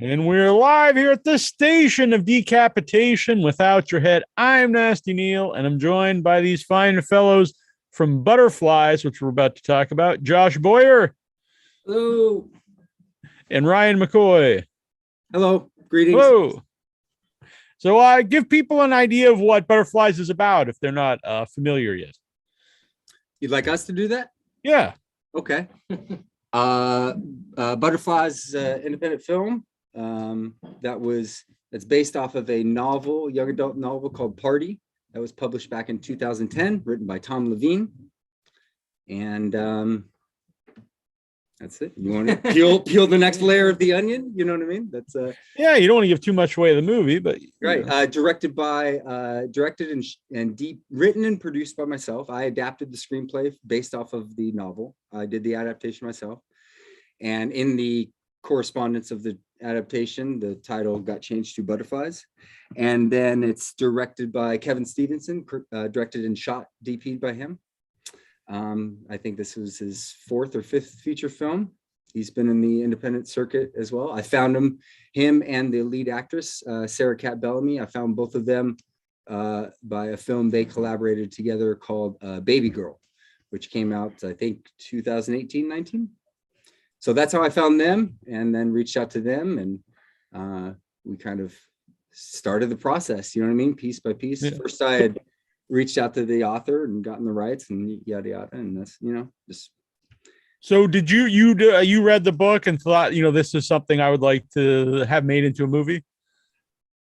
And we're live here at the station of decapitation without your head. I'm Nasty Neil, and I'm joined by these fine fellows from Butterflies, which we're about to talk about. Josh Boyer. Hello. And Ryan MacCoy. Hello. Greetings. Hello. So give people an idea of what Butterflies is about if they're not familiar yet. You'd like us to do that? Yeah. Okay. Butterflies independent film that's based off of a novel, young adult novel called Party that was published back in 2010, written by Tom Levine. And that's it. You want to peel the next layer of the onion? You know what I mean? That's yeah. You don't want to give too much away of the movie, but right. Directed and written and produced by myself. I adapted the screenplay based off of the novel. I did the adaptation myself, and in the correspondence of the adaptation, the title got changed to Butterflies, and then it's directed by Kevin Stevenson, directed and shot, DP'd by him. I think this was his fourth or fifth feature film. He's been in the independent circuit as well. I found him and the lead actress, Sarah Cat Bellamy. I found both of them by a film they collaborated together called Baby Girl, which came out, I think, 2018-19. So that's how I found them, and then reached out to them, and we kind of started the process, you know what I mean? Piece by piece. Yeah. First, I had reached out to the author and gotten the rights and yada yada, and that's, you know, just. So did you read the book and thought, this is something I would like to have made into a movie?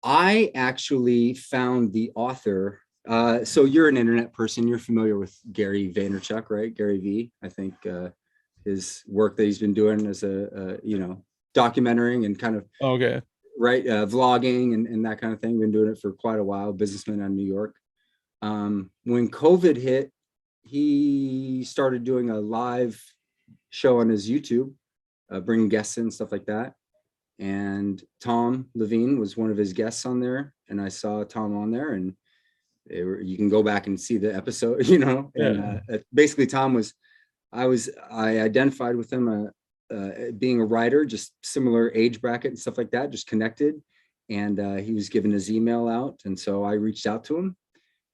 I actually found the author. So you're an internet person. You're familiar with Gary Vaynerchuk, right? Gary V. I think his work that he's been doing as a documenting and kind of vlogging and that kind of thing. Been doing it for quite a while. Businessman out of New York. When COVID hit, he started doing a live show on his YouTube, bringing guests in and stuff like that. And Tom Levine was one of his guests on there, and I saw Tom on there, and you can go back and see the episode, And basically, Tom I identified with him being a writer, just similar age bracket and stuff like that, just connected. And he was giving his email out, and so I reached out to him.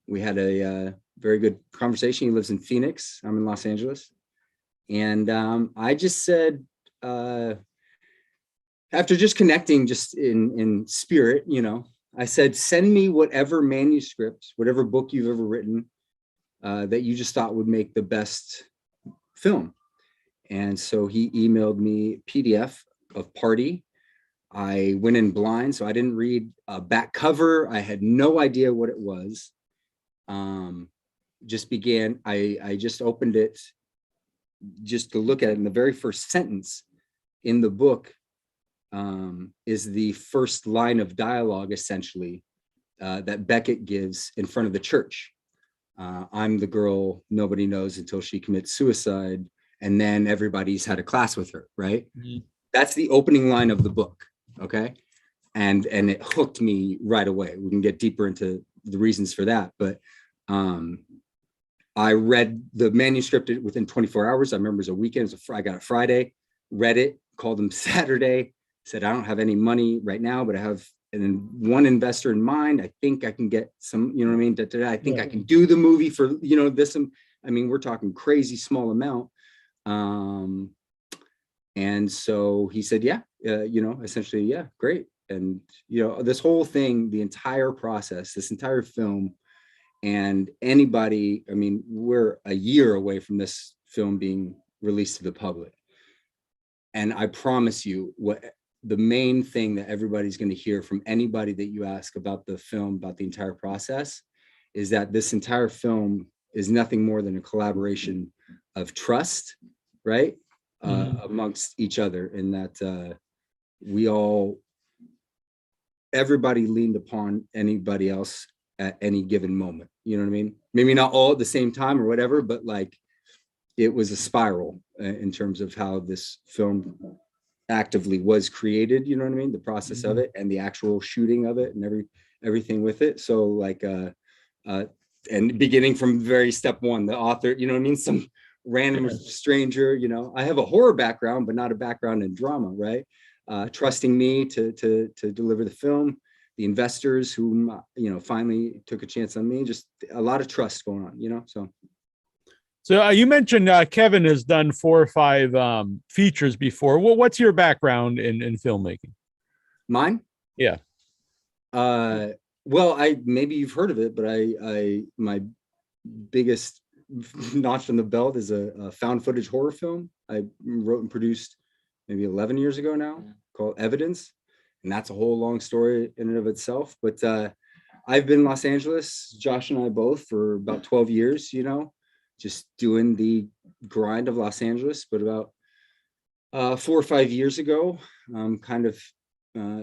We had a very good conversation. He lives in Phoenix. I'm in Los Angeles. And I just said, after just connecting just in spirit, I said, send me whatever manuscript, whatever book you've ever written that you just thought would make the best film. And so he emailed me PDF of Party. I went in blind, so I didn't read a back cover. I had no idea what it was. I just opened it just to look at it. And the very first sentence in the book is the first line of dialogue, essentially, that Beckett gives in front of the church. I'm the girl nobody knows until she commits suicide, and then everybody's had a class with her, right? Mm-hmm. That's the opening line of the book, okay? And it hooked me right away. We can get deeper into the reasons for that, but I read the manuscript within 24 hours. I remember it was a weekend. I got it Friday, read it, called him Saturday, said, I don't have any money right now, but I have one investor in mind. I think I can get some, you know what I mean? I think I can do the movie for, this. I mean, we're talking crazy small amount. And so he said, yeah, essentially, yeah, great. And, this whole thing, the entire process, this entire film, and anybody, I mean, we're a year away from this film being released to the public. And I promise you, what the main thing that everybody's going to hear from anybody that you ask about the film, about the entire process, is that this entire film is nothing more than a collaboration of trust, right? Amongst each other, and that everybody leaned upon anybody else at any given moment. You know what I mean? Maybe not all at the same time or whatever, but like it was a spiral in terms of how this film actively was created. You know what I mean? The process of it and the actual shooting of it and everything with it. So like, and beginning from very step one, the author, you know what I mean? Some random stranger, I have a horror background, but not a background in drama, right? trusting me to deliver the film, the investors who, finally took a chance on me, just a lot of trust going on, So you mentioned Kevin has done 4 or 5 features before. What's your background in filmmaking? Mine? Yeah. Well, maybe you've heard of it, but my biggest notch on the belt is a found footage horror film I wrote and produced maybe 11 years ago now, called Evidence. And that's a whole long story in and of itself. But I've been in Los Angeles, Josh and I both, for about 12 years, just doing the grind of Los Angeles. But about 4 or 5 years ago, kind of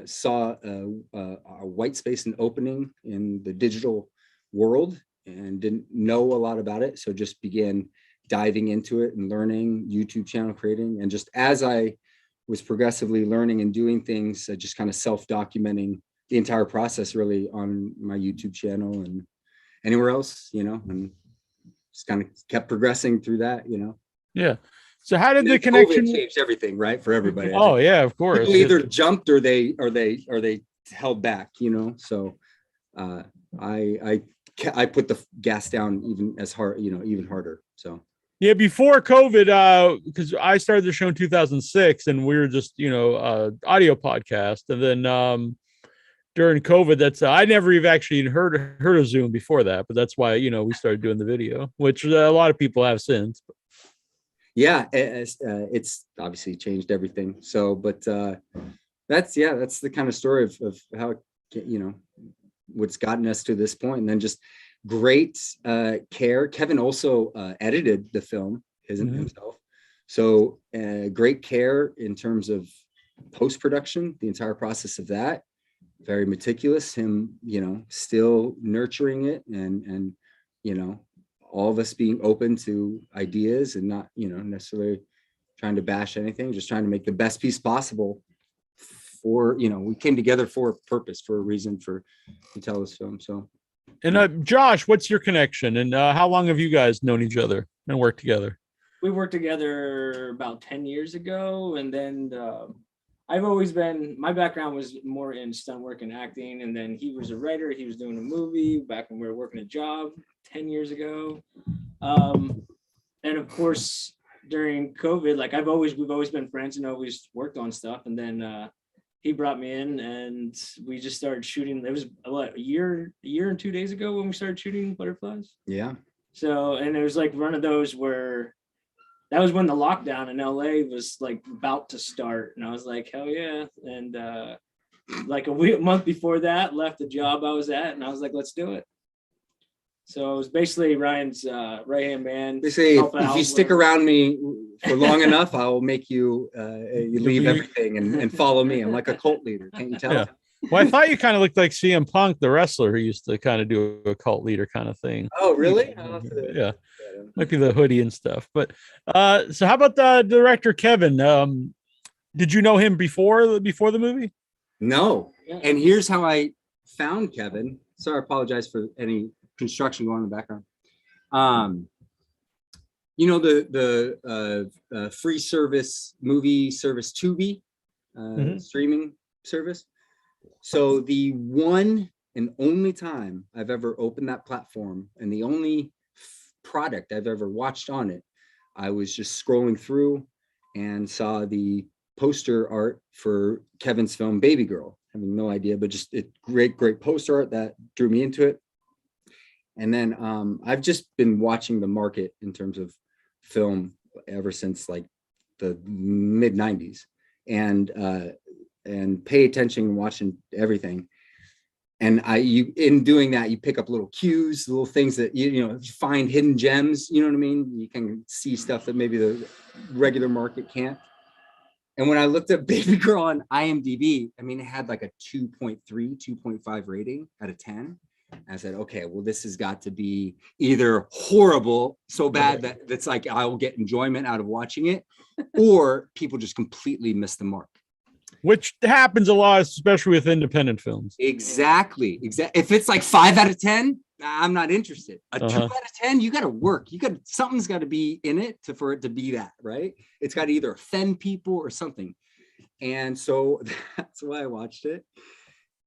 saw a white space and opening in the digital world and didn't know a lot about it. So just began diving into it and learning, YouTube channel creating. And just as I was progressively learning and doing things, just kind of self-documenting the entire process really on my YouTube channel and anywhere else, and just kind of kept progressing through that, Yeah. So how did the COVID connection changed everyththing, right? For everybody. Oh yeah, of course. People either jumped or they held back, So I put the gas down even harder. So yeah, before COVID, because I started the show in 2006 and we were just, audio podcast. And then during COVID, that's I never even actually heard of Zoom before that, but that's why, we started doing the video, which a lot of people have since. Yeah, it's obviously changed everything. So, but that's the kind of story of how, what's gotten us to this point. And then just great care. Kevin also edited the film himself. So great care in terms of post-production, the entire process of that. Very meticulous. Him, still nurturing it and all of us being open to ideas and not, necessarily trying to bash anything, just trying to make the best piece possible for, we came together for a purpose, for a reason to tell this film. So. And Josh, what's your connection and how long have you guys known each other and worked together? We worked together about 10 years ago. And then my background was more in stunt work and acting. And then he was a writer. He was doing a movie back when we were working a job 10 years ago. And of course, during COVID, we've always been friends and always worked on stuff. And then he brought me in and we just started shooting. It was a year and 2 days ago when we started shooting Butterflies. Yeah. So, and it was like one of those where that was when the lockdown in LA was like about to start. And I was like, hell yeah. And like a month before that, left the job I was at and I was like, let's do it. So it was basically Ryan's right-hand man. They say if you stick around me for long enough, I will make you leave everything and follow me. I'm like a cult leader. Can't you tell? Yeah. Well, I thought you kind of looked like CM Punk, the wrestler who used to kind of do a cult leader kind of thing. Oh, really? Yeah. Might be the hoodie and stuff. But so how about the director, Kevin? Did you know him before the movie? No. Yeah. And here's how I found Kevin. Sorry, I apologize for any construction going on in the background. The free service movie service Tubi, streaming service. So the one and only time I've ever opened that platform and the only product I've ever watched on it, I was just scrolling through and saw the poster art for Kevin's film Baby Girl. Having no idea, but just great poster art that drew me into it. And then I've just been watching the market in terms of film ever since like the mid 90s and pay attention and watching everything. And in doing that, you pick up little cues, little things that, you find hidden gems, you know what I mean? You can see stuff that maybe the regular market can't. And when I looked at Baby Girl on IMDb, it had like a 2.3, 2.5 rating out of 10. I said, okay, well, this has got to be either horrible, so bad that it's like I will get enjoyment out of watching it, or people just completely miss the mark. Which happens a lot, especially with independent films. Exactly. If it's like 5 out of 10, I'm not interested. A 2 out of 10, you got to work. Something's got to be in it for it to be that, right? It's got to either offend people or something. And so that's why I watched it.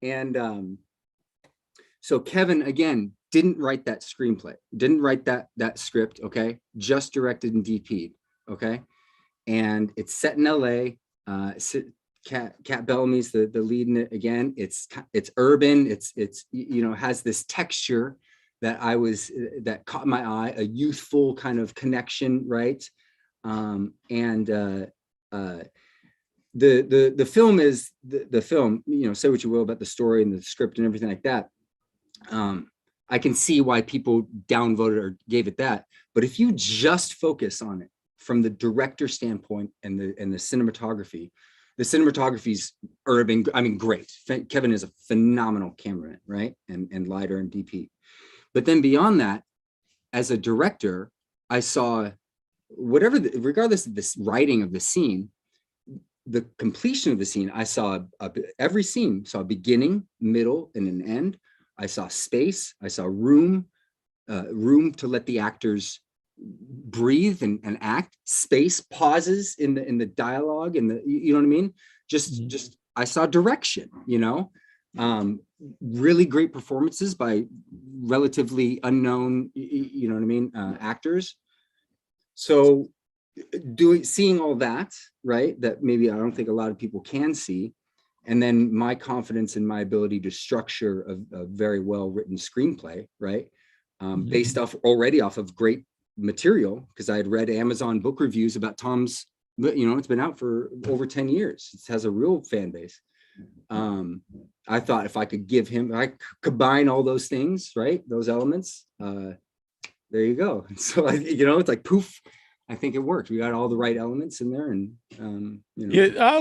And so Kevin, again, didn't write that screenplay, didn't write that script, okay? Just directed and DP'd, okay? And it's set in LA. Cat Bellamy's the lead in it again. It's urban. It's has this texture that caught my eye, a youthful kind of connection, right? The film is the film. Say what you will about the story and the script and everything like that. I can see why people downvoted or gave it that. But if you just focus on it from the director standpoint and the cinematography is urban. I mean, great. Kevin is a phenomenal cameraman, right? And lighter and DP. But then beyond that, as a director, I saw regardless of this writing of the scene, the completion of the scene, I saw every scene saw a beginning, middle, and an end. I saw space. I saw room to let the actors breathe and act. Space, pauses in the dialogue, and you know what I mean. Just I saw direction. Really great performances by relatively unknown, actors. So seeing all that, right, that maybe I don't think a lot of people can see. And then my confidence in my ability to structure a very well written screenplay, right? Based off of great material, because I had read Amazon book reviews about Tom's, it's been out for over 10 years. It has a real fan base. I thought if I could I combine all those things, right? Those elements, there you go. So, it's like poof. I think it worked. We got all the right elements in there, and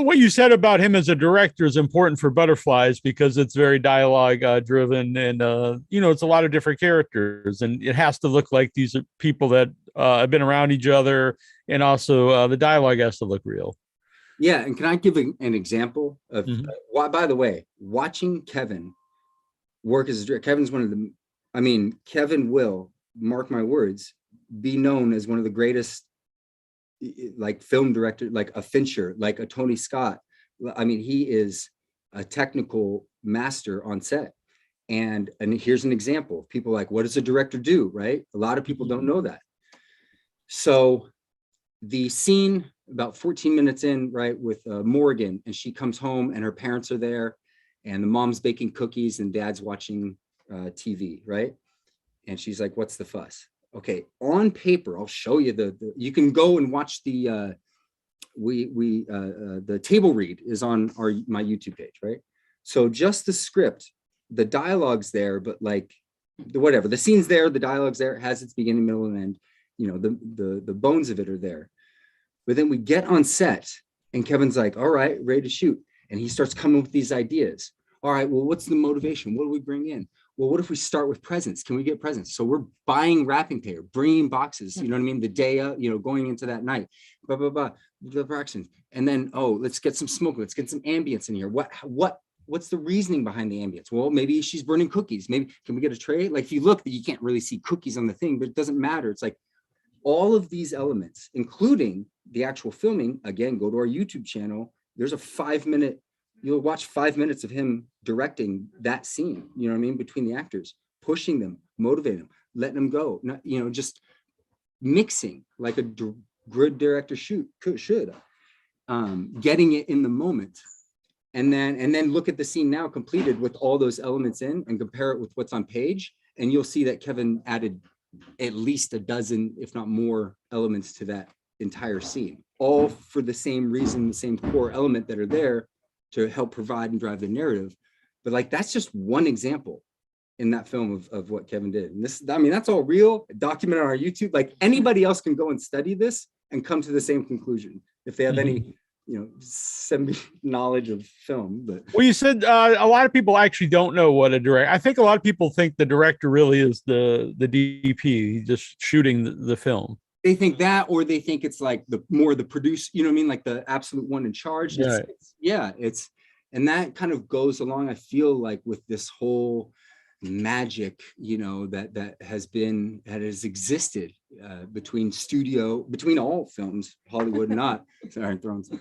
what you said about him as a director is important for Butterflies because it's very dialogue driven, and it's a lot of different characters, and it has to look like these are people that have been around each other, and also the dialogue has to look real. Yeah, and can I give an example of? By the way, watching Kevin work as a director, Kevin's one of the. I mean, Kevin will, mark my words, be known as one of the greatest, like film director, like a Fincher, like a Tony Scott. I mean, he is a technical master on set. And here's an example. People like, what does a director do, right? A lot of people don't know that. So the scene about 14 minutes in, right, with Morrigan, and she comes home and her parents are there, and the mom's baking cookies and dad's watching TV, right? And she's like, what's the fuss? Okay, on paper, I'll show you you can go and watch the table read is on my YouTube page, right? So just the script, the dialogue's there, but like whatever, the scene's there, the dialogue's there, it has its beginning, middle, and end, the bones of it are there. But then we get on set and Kevin's like, all right, ready to shoot. And he starts coming with these ideas. All right, well, what's the motivation? What do we bring in? Well, what if we start with presents? Can we get presents? So we're buying wrapping paper, bringing boxes, you know what I mean? The day, going into that night, the fractions. And then, let's get some smoke. Let's get some ambience in here. What's the reasoning behind the ambience? Well, maybe she's burning cookies. Maybe, can we get a tray? Like if you look, you can't really see cookies on the thing, but it doesn't matter. It's like all of these elements, including the actual filming. Again, go to our YouTube channel. There's a 5-minute, you'll watch 5 minutes of him directing that scene, you know what I mean, between the actors, pushing them, motivating them, letting them go, not, just mixing like a good director should, getting it in the moment. And then look at the scene now completed with all those elements in and compare it with what's on page. And you'll see that Kevin added at least a dozen, if not more, elements to that entire scene, all for the same reason, the same core element that are there to help provide and drive the narrative. But like, that's just one example in that film of what Kevin did. And this, I mean, that's all real, documented on our YouTube. Like anybody else can go and study this and come to the same conclusion if they have any, semi knowledge of film. But well, you said a lot of people actually don't know what a director. I think a lot of people think the director really is the DP, just shooting the film. They think that, or they think it's like the producer, you know what I mean? Like the absolute one in charge. And that kind of goes along, I feel like, with this whole magic, that has existed between all films, Hollywood, not, sorry, throwing some,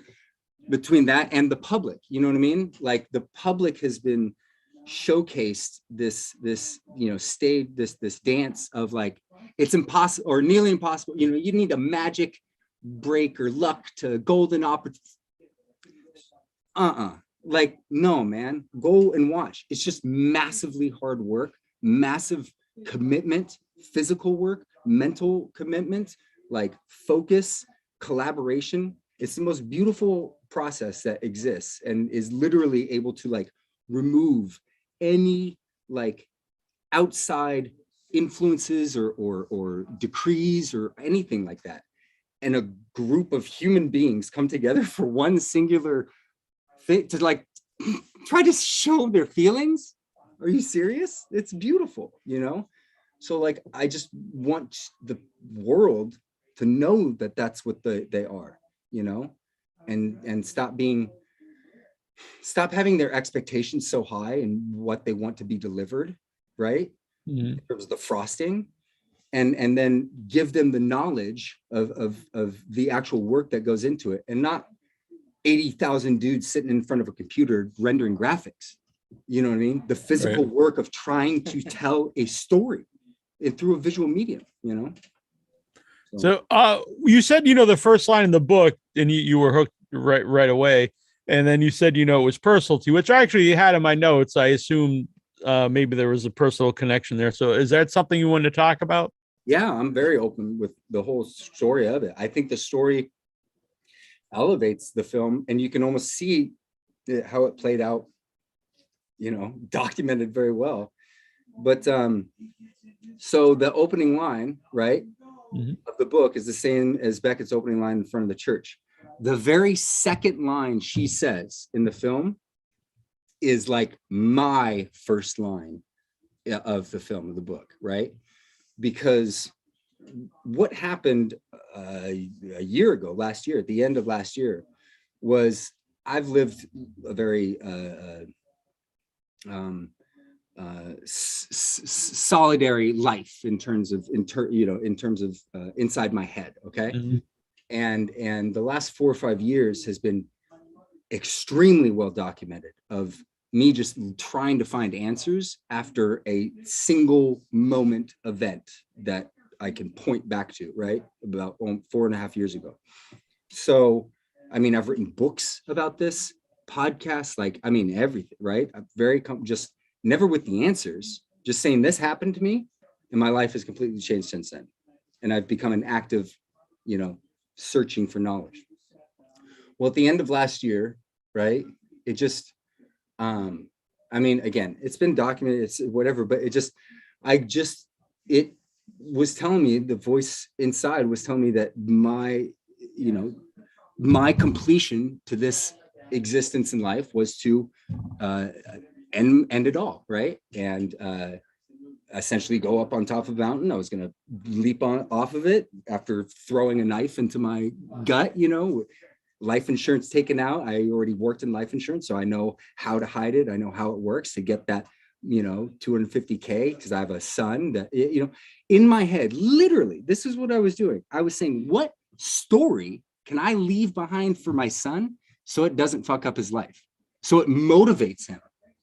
between that and the public, you know what I mean? Like the public has been showcased this stage, this dance of like, it's impossible or nearly impossible. You know, you need a magic break or luck to golden opportunity. Like, no, man, go and watch. It's just massively hard work, massive commitment, physical work, mental commitment, like focus, collaboration. It's the most beautiful process that exists and is literally able to like remove any like outside influences or decrees or anything like that. And a group of human beings come together for one singular thing to like try to show their feelings. Are you serious? It's beautiful, you know? So like, I just want the world to know that that's what they are, you know, and stop having their expectations so high and what they want to be delivered, right? In terms of the frosting, and then give them the knowledge of the actual work that goes into it, and not 80,000 dudes sitting in front of a computer rendering graphics. You know what I mean? The physical work of trying to tell a story through a visual medium, you know? So you said, you know, the first line in the book, and you were hooked right away. And then you said, you know, it was personal to you, which I actually had in my notes. I assume maybe there was a personal connection there. So is that something you wanted to talk about? Yeah, I'm very open with the whole story of it. I think the story elevates the film, and you can almost see how it played out, you know, documented very well. But so the opening line, right, of the book is the same as Beckett's opening line in front of the church. The very second line she says in the film is like my first line of the film, of the book, right? Because what happened a year ago, last year, at the end of last year, was I've lived a very solitary life in terms of inside my head, okay? And the last 4 or 5 years has been extremely well documented of me just trying to find answers after a single moment event that I can point back to, right? About 4.5 years ago. So, I mean, I've written books about this, podcasts, like, I mean, everything, right? I'm very, just never with the answers, just saying this happened to me and my life has completely changed since then. And I've become an active, you know, searching for knowledge. Well, at the end of last year, right, it just, I mean, again, it's been documented, it's whatever, but it was telling me, the voice inside was telling me that my completion to this existence in life was to end it all, right? And essentially go up on top of a mountain. I was going to leap off of it after throwing a knife into my gut, you know, life insurance taken out. I already worked in life insurance, so I know how to hide it. I know how it works to get that, you know, $250K, because I have a son that, you know, in my head, literally, this is what I was doing. I was saying, what story can I leave behind for my son so it doesn't fuck up his life? So it motivates him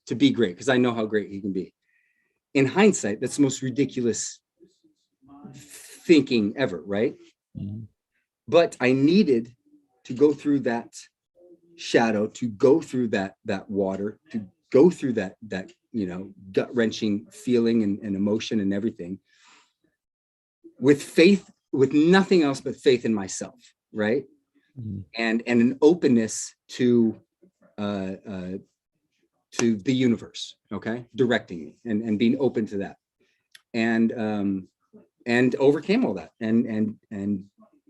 to be great, because I know how great he can be. In hindsight, that's the most ridiculous thinking ever, right? But I needed to go through that shadow, to go through that water, to go through that you know, gut-wrenching feeling and emotion and everything, with faith, with nothing else but faith in myself, right? And an openness to the universe, okay, directing me and being open to that, and overcame all that, and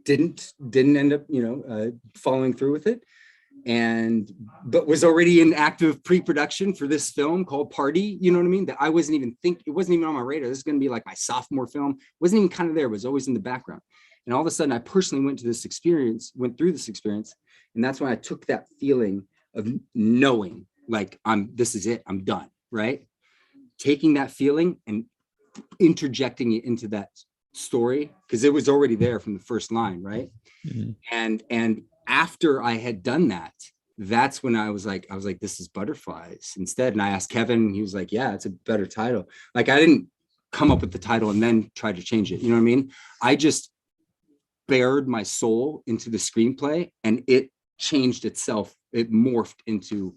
didn't end up, you know, following through with it, but was already in active pre-production for this film called Party, you know what I mean, that I wasn't even it wasn't even on my radar. This is going to be like my sophomore film, wasn't even kind of there, it was always in the background. And all of a sudden I personally went through this experience, and that's when I took that feeling of knowing, like, this is it, I'm done, right? Taking that feeling and interjecting it into that story, because it was already there from the first line, right? And after I had done that, that's when I was like, this is Butterflies instead. And I asked Kevin, and he was like, yeah, it's a better title. Like, I didn't come up with the title and then try to change it. You know what I mean? I just bared my soul into the screenplay, and it changed itself. It morphed into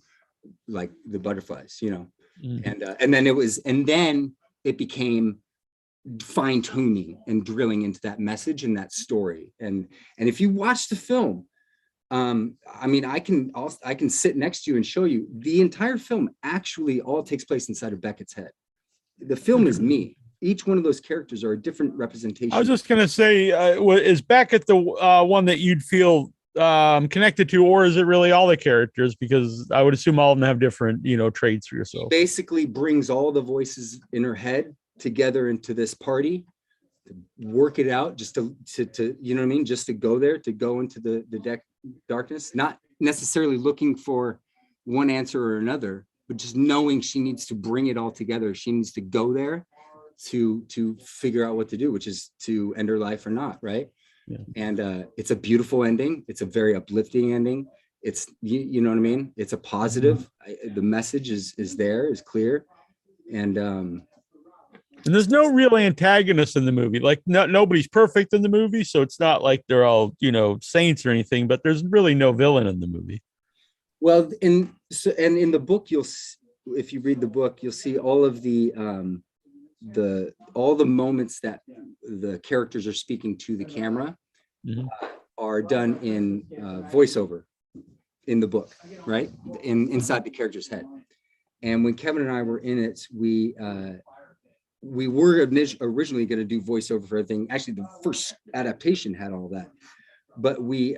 like the Butterflies, you know. And then it became fine tuning and drilling into that message and that story. And if you watch the film, I mean, I can sit next to you and show you the entire film actually all takes place inside of Beckett's head. The film is me. Each one of those characters are a different representation. I was just going to say, is Beckett the one that you'd feel connected to, or is it really all the characters? Because I would assume all of them have different, you know, traits for yourself. He basically brings all the voices in her head together into this party, to work it out, just to you know what I mean, just to go there, to go into the darkness, not necessarily looking for one answer or another, but just knowing she needs to bring it all together. She needs to go there to figure out what to do, which is to end her life or not, right? Yeah. And it's a beautiful ending. It's a very uplifting ending. It's you know what I mean? It's a positive. The message is there, is clear. And there's no real antagonist in the movie. Like, nobody's perfect in the movie, so it's not like they're all, you know, saints or anything, but there's really no villain in the movie. Well, in the book, if you read the book, you'll see all of the moments that the characters are speaking to the camera are done in voiceover in the book, right? Inside the character's head. And when Kevin and I were in it, we were originally going to do voiceover for everything. Actually, the first adaptation had all that, but we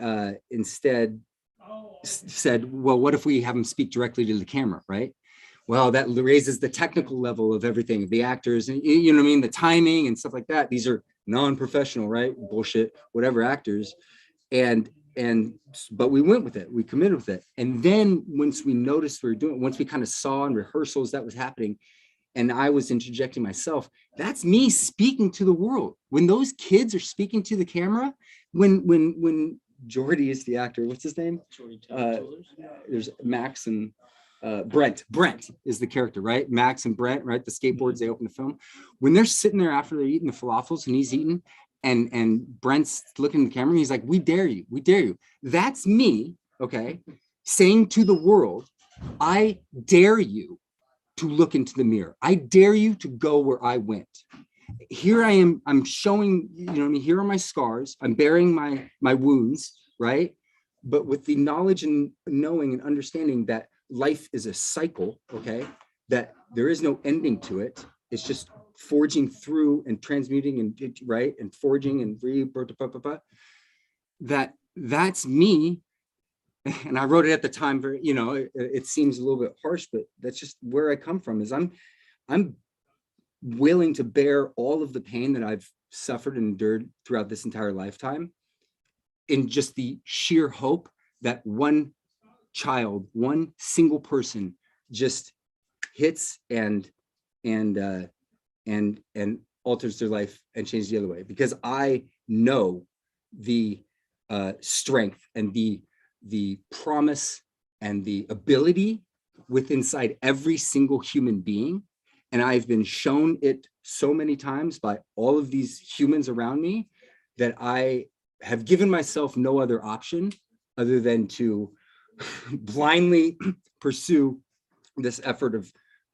instead said, well, what if we have them speak directly to the camera, right? Well, that raises the technical level of everything, the actors, and you know what I mean, the timing and stuff like that. These are non-professional, right? Bullshit, whatever actors. But we went with it. We committed with it. And then once we noticed we were doing it, once we kind of saw in rehearsals that was happening, and I was interjecting myself, that's me speaking to the world. When those kids are speaking to the camera, when Jordy is the actor, what's his name? There's Max and Brent. Brent is the character, right? Max and Brent, right? The skateboards, they open the film. When they're sitting there after they're eating the falafels and he's eating, and Brent's looking at the camera, he's like, we dare you, we dare you. That's me, okay, saying to the world, I dare you to look into the mirror. I dare you to go where I went. Here I am, I'm showing, you know what I mean, here are my scars, I'm bearing my wounds, right? But with the knowledge and knowing and understanding that life is a cycle, okay, that there is no ending to it. It's just forging through and transmuting and right and forging and that's me. And I wrote it at the time, very, you know, it seems a little bit harsh, but that's just where I come from. Is I'm willing to bear all of the pain that I've suffered and endured throughout this entire lifetime, in just the sheer hope that one child, one single person, just hits and alters their life and changes the other way. Because I know the strength and the promise and the ability within inside every single human being. And I've been shown it so many times by all of these humans around me that I have given myself no other option other than to blindly pursue this effort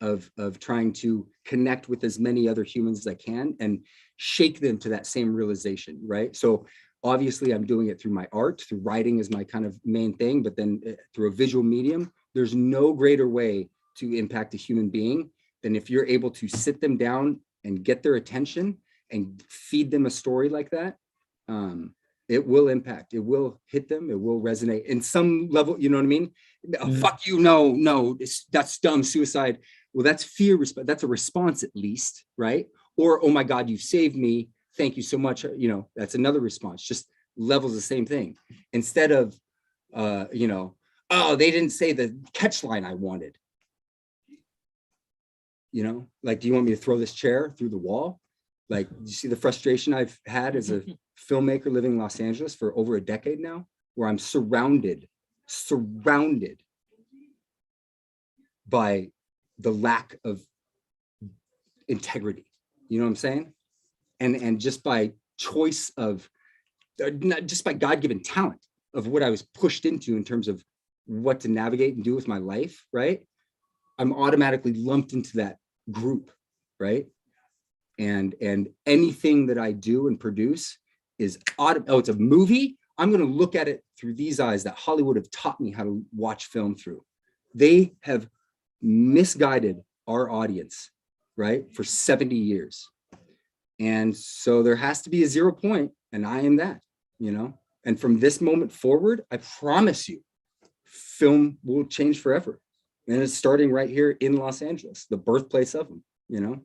of trying to connect with as many other humans as I can and shake them to that same realization, right? So obviously I'm doing it through my art, through writing is my kind of main thing, but then through a visual medium, there's no greater way to impact a human being than if you're able to sit them down and get their attention and feed them a story like that. It will impact, it will hit them, it will resonate in some level, you know what I mean? Fuck you, no, that's dumb, suicide. Well, that's fear, that's a response at least, right? Or, oh my God, you saved me, thank you so much, you know, that's another response, just levels the same thing. Instead of, you know, oh, they didn't say the catch line I wanted. You know, like, do you want me to throw this chair through the wall? Like, you see the frustration I've had as a filmmaker living in Los Angeles for over a decade now, where I'm surrounded surrounded by the lack of integrity. You know what I'm saying? And just by choice of, not just by God-given talent of what I was pushed into in terms of what to navigate and do with my life, right? I'm automatically lumped into that group, right? And anything that I do and produce is it's a movie. I'm going to look at it through these eyes that Hollywood have taught me how to watch film through. They have misguided our audience, right, for 70 years. And so there has to be a 0 point, and I am that, you know. And from this moment forward, I promise you, film will change forever. And it's starting right here in Los Angeles, the birthplace of them, you know.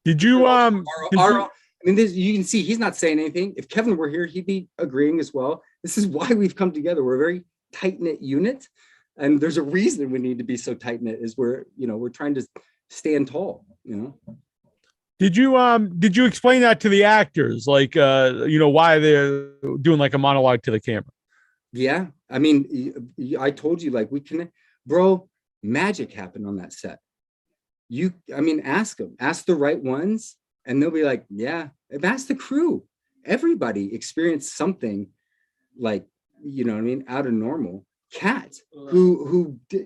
Did you I mean, you can see he's not saying anything. If Kevin were here, he'd be agreeing as well. This is why we've come together. We're a very tight-knit unit, and there's a reason we need to be so tight-knit, is we're trying to stand tall, you know. Did you explain that to the actors, like why they're doing like a monologue to the camera? Yeah, I mean, I told you, like, we connect, bro. Magic happened on that set. Ask them, ask the right ones, and they'll be like, yeah. Ask the crew. Everybody experienced something, like, you know what I mean, out of normal. Kat,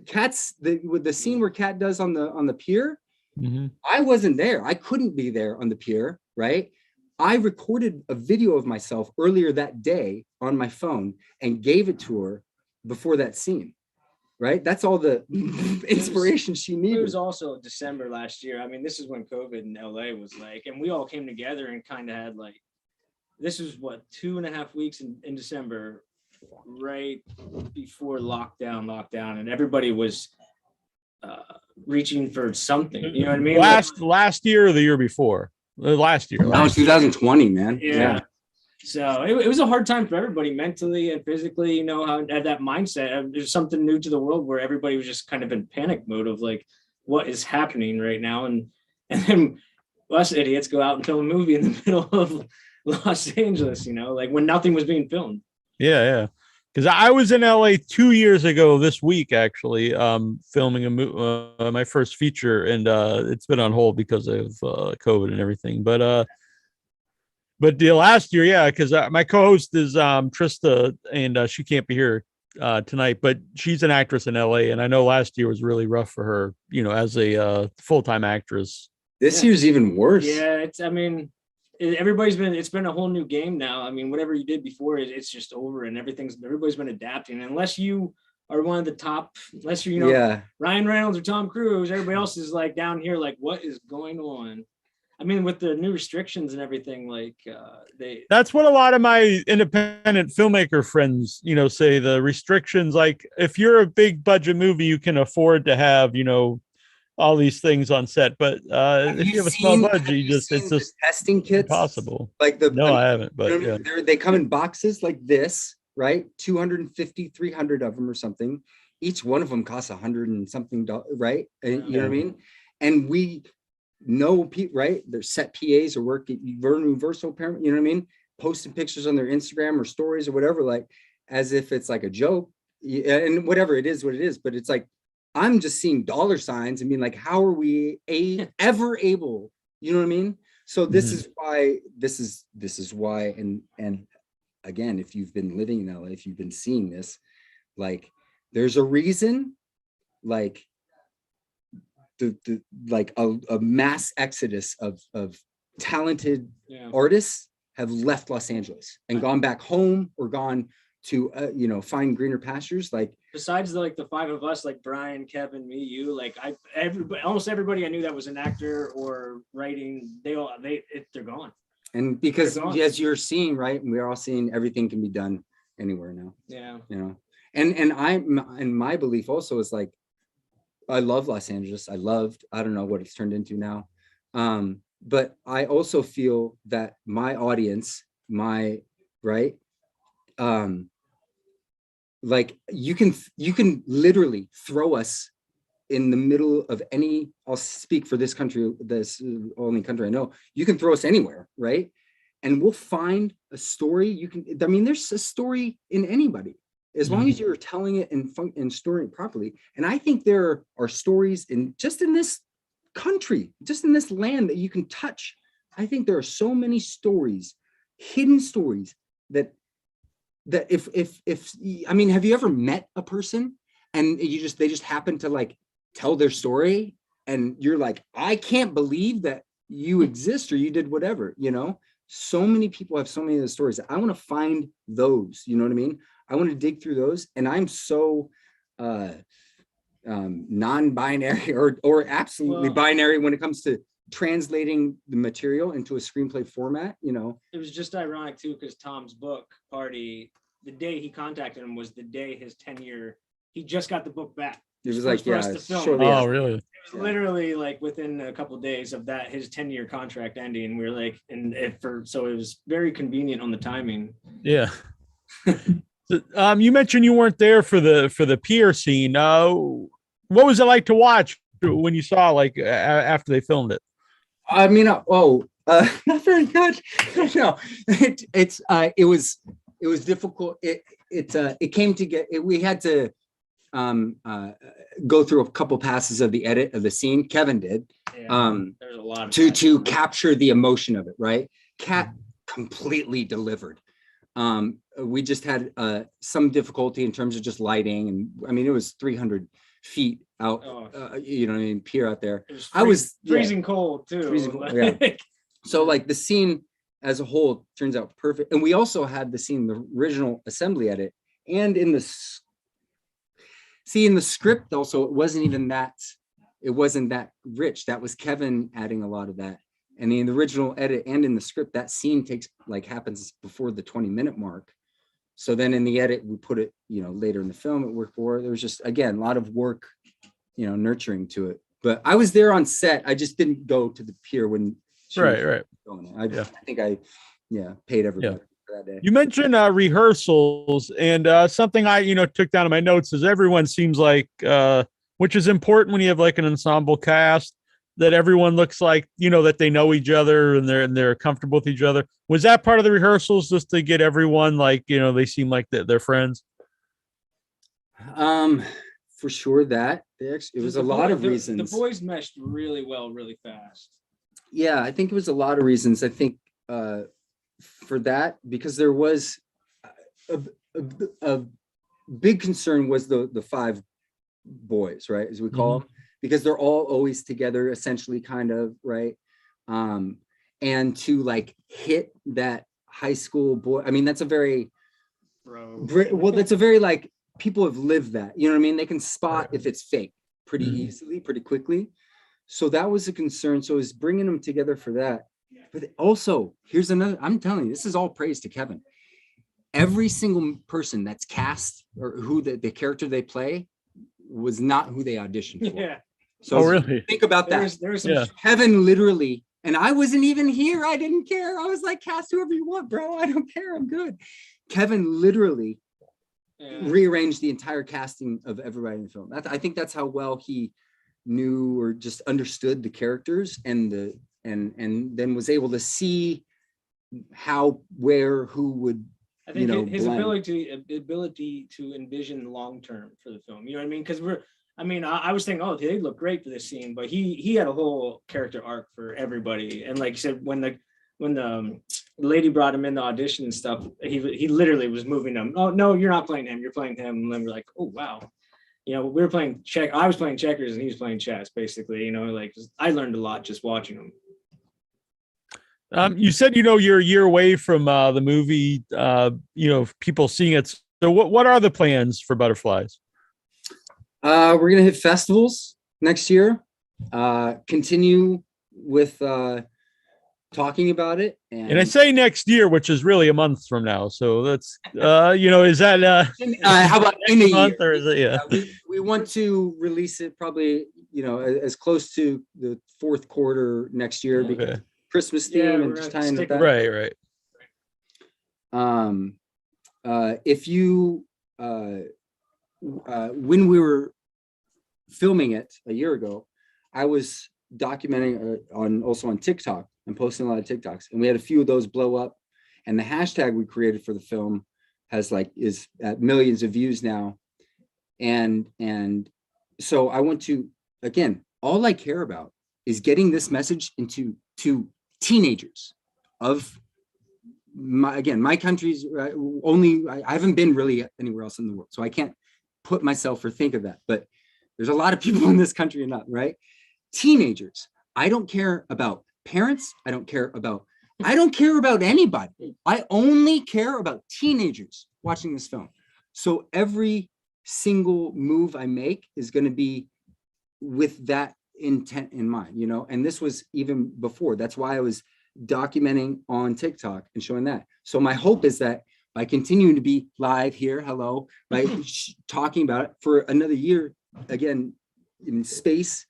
Kat's the scene where Kat does on the pier. Mm-hmm. I wasn't there. I couldn't be there on the pier, right? I recorded a video of myself earlier that day on my phone and gave it to her before that scene, right? That's all the inspiration she needed. It was also December last year. I mean, this is when COVID in LA was like, and we all came together and kind of had like, this was what, 2.5 weeks in December, right before lockdown, and everybody was reaching for something, you know what I mean? Last year or the year before? Last year. No, 2020, man. Yeah. So it was a hard time for everybody, mentally and physically, you know, how at that mindset. There's something new to the world where everybody was just kind of in panic mode of like, what is happening right now? And then us idiots go out and film a movie in the middle of Los Angeles, you know, like when nothing was being filmed. Yeah. Because I was in LA 2 years ago this week, actually, filming my first feature, and it's been on hold because of COVID and everything. But the last year, yeah, because my co-host is Trista, and she can't be here tonight, but she's an actress in LA, and I know last year was really rough for her, you know, as a full-time actress. This year's even worse. Yeah, it's been a whole new game now. I mean, whatever you did before, it's just over, and everybody's been adapting. Unless you are one of the top, unless you're, Ryan Reynolds or Tom Cruise, everybody else is like down here, like, what is going on? I mean, with the new restrictions and everything, like that's what a lot of my independent filmmaker friends, you know, say. The restrictions, like if you're a big budget movie, you can afford to have, you know, all these things on set, but if you have a small budget, it's just testing kits impossible. Like I haven't, but yeah. They come in boxes like this, right? 250, 300 of them or something. Each one of them costs $100 and something, right? And you know what I mean? And we know, right? Their set PAs are working, Universal Paramount, you know what I mean? Posting pictures on their Instagram or stories or whatever, like as if it's like a joke, and whatever it is, what it is. But it's like, I'm just seeing dollar signs and being like, how are we ever able, you know what I mean? So this is why, and again, if you've been living in LA, if you've been seeing this, like there's a reason, like a mass exodus of talented artists have left Los Angeles and gone back home or gone to find greener pastures. Like besides the five of us, like Brian, Kevin, me, you, like almost everybody I knew that was an actor or writing, they're gone. And because as you're seeing, right, and we're all seeing, everything can be done anywhere now. Yeah. You know, and my belief also is like, I love Los Angeles. I don't know what it's turned into now. But I also feel that my audience, like you can literally throw us in the middle of any, I'll speak for this country, this only country I know, you can throw us anywhere, right? And we'll find a story. There's a story in anybody. as long as you're telling it and storing it properly. And I think there are stories in this country, just in this land that you can touch. I think there are so many stories, hidden stories that if I mean, have you ever met a person and they just happen to like tell their story and you're like, I can't believe that you exist or you did whatever, you know? So many people have so many of the stories. I want to find those, you know what I mean? I want to dig through those. And I'm so non-binary or absolutely binary when it comes to translating the material into a screenplay format, you know. It was just ironic too, because Tom's book party, the day he contacted him was the day his 10-year, he just got the book back. It was like, yeah, shortly. Oh, really? It was literally like within a couple of days of that, his 10-year contract ending. We were like, so it was very convenient on the timing. Yeah. You mentioned you weren't there for the pier scene. What was it like to watch when you saw like after they filmed it? I mean, not very good. No, it was difficult. It came to get. We had to go through a couple passes of the edit of the scene. Kevin did. Yeah, there's a lot to capture the emotion of it. Right, Kat completely delivered. We just had some difficulty in terms of just lighting, and I mean, it was 300 feet out, you know what I mean, pier out there. I was freezing cold too. Freezing cold, yeah. So like the scene as a whole turns out perfect. And we also had the scene, the original assembly edit, and in the script also, it wasn't that rich. That was Kevin adding a lot of that. And in the original edit and in the script, that scene happens before the 20-minute mark. So then in the edit, we put it, you know, later in the film, it worked for. There was just, again, a lot of work, you know, nurturing to it. But I was there on set. I just didn't go to the pier when she was going. I think I paid everybody for that day. You mentioned rehearsals, and something I, took down in my notes is everyone seems like, which is important when you have like an ensemble cast, that everyone looks like, that they know each other and they're comfortable with each other. Was that part of the rehearsals, just to get everyone like, they seem like they're friends? For sure that it was a lot of reasons. The boys meshed really well, really fast. Yeah, I think it was a lot of reasons. I think for that, because there was a big concern was the five boys, right, as we call them, because they're all always together, essentially, kind of, right? And to like hit that high school boy, I mean, that's a very, that's a very like, people have lived that, you know what I mean? They can spot if it's fake pretty easily, pretty quickly. So that was a concern. So it's bringing them together for that. But also, here's another, I'm telling you, this is all praise to Kevin. Every single person that's cast or who the character they play was not who they auditioned for. Yeah. So really? Think about that. There's some Kevin literally, and I wasn't even here. I didn't care. I was like, cast whoever you want, bro. I don't care. I'm good. Kevin literally rearranged the entire casting of everybody in the film. I think that's how well he knew or just understood the characters and then was able to see how, where, who would. I think his ability to envision long term for the film. You know what I mean? Because I was thinking, oh, they look great for this scene, but he had a whole character arc for everybody. And like you said, when the lady brought him in the audition and stuff, he literally was moving them. Oh no, you're not playing him, you're playing him. And then we're like, oh wow. We were playing I was playing checkers and he was playing chess, basically. Like I learned a lot just watching him. You said, you're a year away from the movie, people seeing it. So what are the plans for Butterflies? We're going to hit festivals next year, continue with talking about it. And I say next year, which is really a month from now. So that's, is that how about in a month year? Or is it, we want to release it probably, as close to the fourth quarter next year, because Christmas theme and just tying with that. Right. If you when we were filming it a year ago, I was documenting on TikTok and posting a lot of TikToks, and we had a few of those blow up. And the hashtag we created for the film has like is at millions of views now. And so I want to, again, all I care about is getting this message into to teenagers of my country's only, I haven't been really anywhere else in the world, so I can't put myself or think of that, but there's a lot of people in this country and not, right? Teenagers, I don't care about parents. I don't care about anybody. I only care about teenagers watching this film. So every single move I make is going to be with that intent in mind, you know, and this was even before. That's why I was documenting on TikTok and showing that. So my hope is that by continuing to be live here, hello, by talking about it for another year, again, in space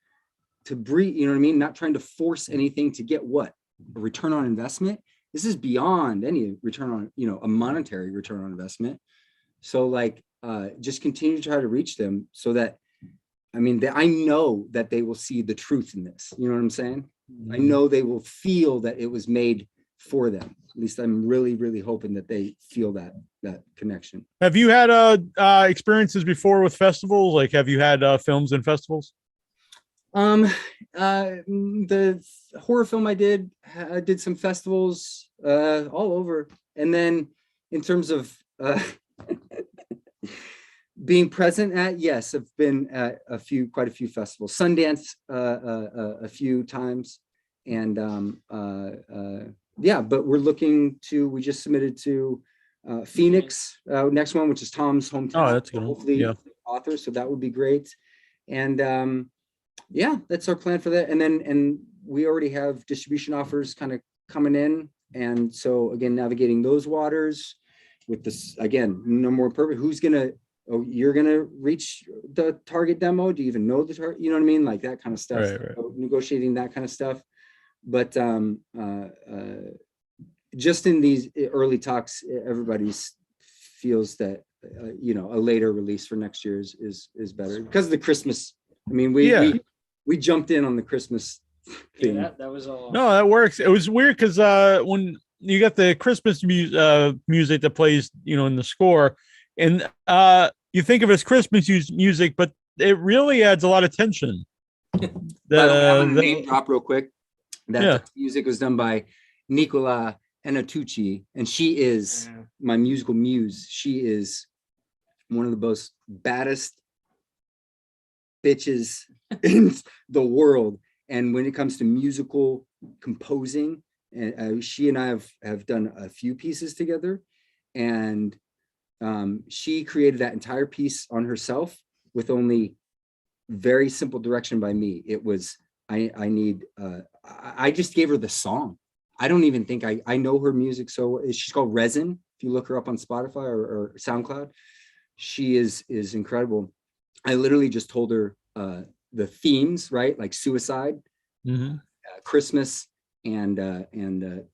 to breathe, you know what I mean? Not trying to force anything to get what? A return on investment. This is beyond any return on, you know, a monetary return on investment. So like, just continue to try to reach them so that, I mean, I know that they will see the truth in this. You know what I'm saying? I know they will feel that it was made for them. At least I'm really, really hoping that they feel that connection. Have you had experiences before with festivals? Like, have you had films in festivals? The horror film I did some festivals all over. And then in terms of being present at, yes, I've been at quite a few festivals, Sundance a few times, and yeah, but we just submitted to Phoenix next one, which is Tom's hometown. Oh, that's good. Hopefully, yeah. Author, so that would be great. And yeah, that's our plan for that. And we already have distribution offers kind of coming in, and so again, navigating those waters with this, again, no more perfect. Who's gonna? Oh, you're gonna reach the target demo? Do you even know the target? You know what I mean? Like that kind of stuff. Right. So negotiating that kind of stuff. But just in these early talks, everybody feels that you know, a later release for next year is better because of the Christmas. I mean, we jumped in on the Christmas thing. Yeah, that was all. No, that works. It was weird because when you got the Christmas music that plays, you know, in the score. And you think of it as Christmas music, but it really adds a lot of tension. The name drop real quick. That music was done by Nicola Enatucci, and she is my musical muse. She is one of the most baddest bitches in the world. And when it comes to musical composing, and she and I have done a few pieces together, and she created that entire piece on herself with only very simple direction by me. It was, I just gave her the song. I don't even think I know her music. So she's called Resin. If you look her up on Spotify or SoundCloud, she is incredible. I literally just told her the themes, right? Like suicide, Christmas, and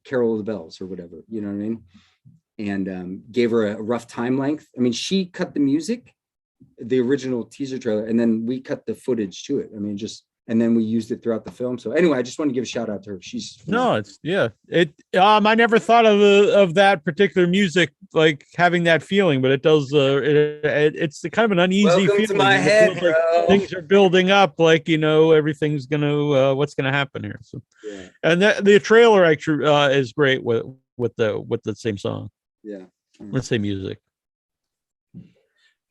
Carol of the Bells or whatever, you know what I mean? And gave her a rough time length. I mean, she cut the music, the original teaser trailer, and then we cut the footage to it. I mean, and then we used it throughout the film. So anyway, I just want to give a shout out to her. She's phenomenal. I never thought of that particular music, like having that feeling, but it does. It's kind of an uneasy feeling. To my head, bro. Like things are building up, like, you know, everything's gonna what's gonna happen here. So, yeah. And the trailer actually is great with the same song. Yeah. Let's say music.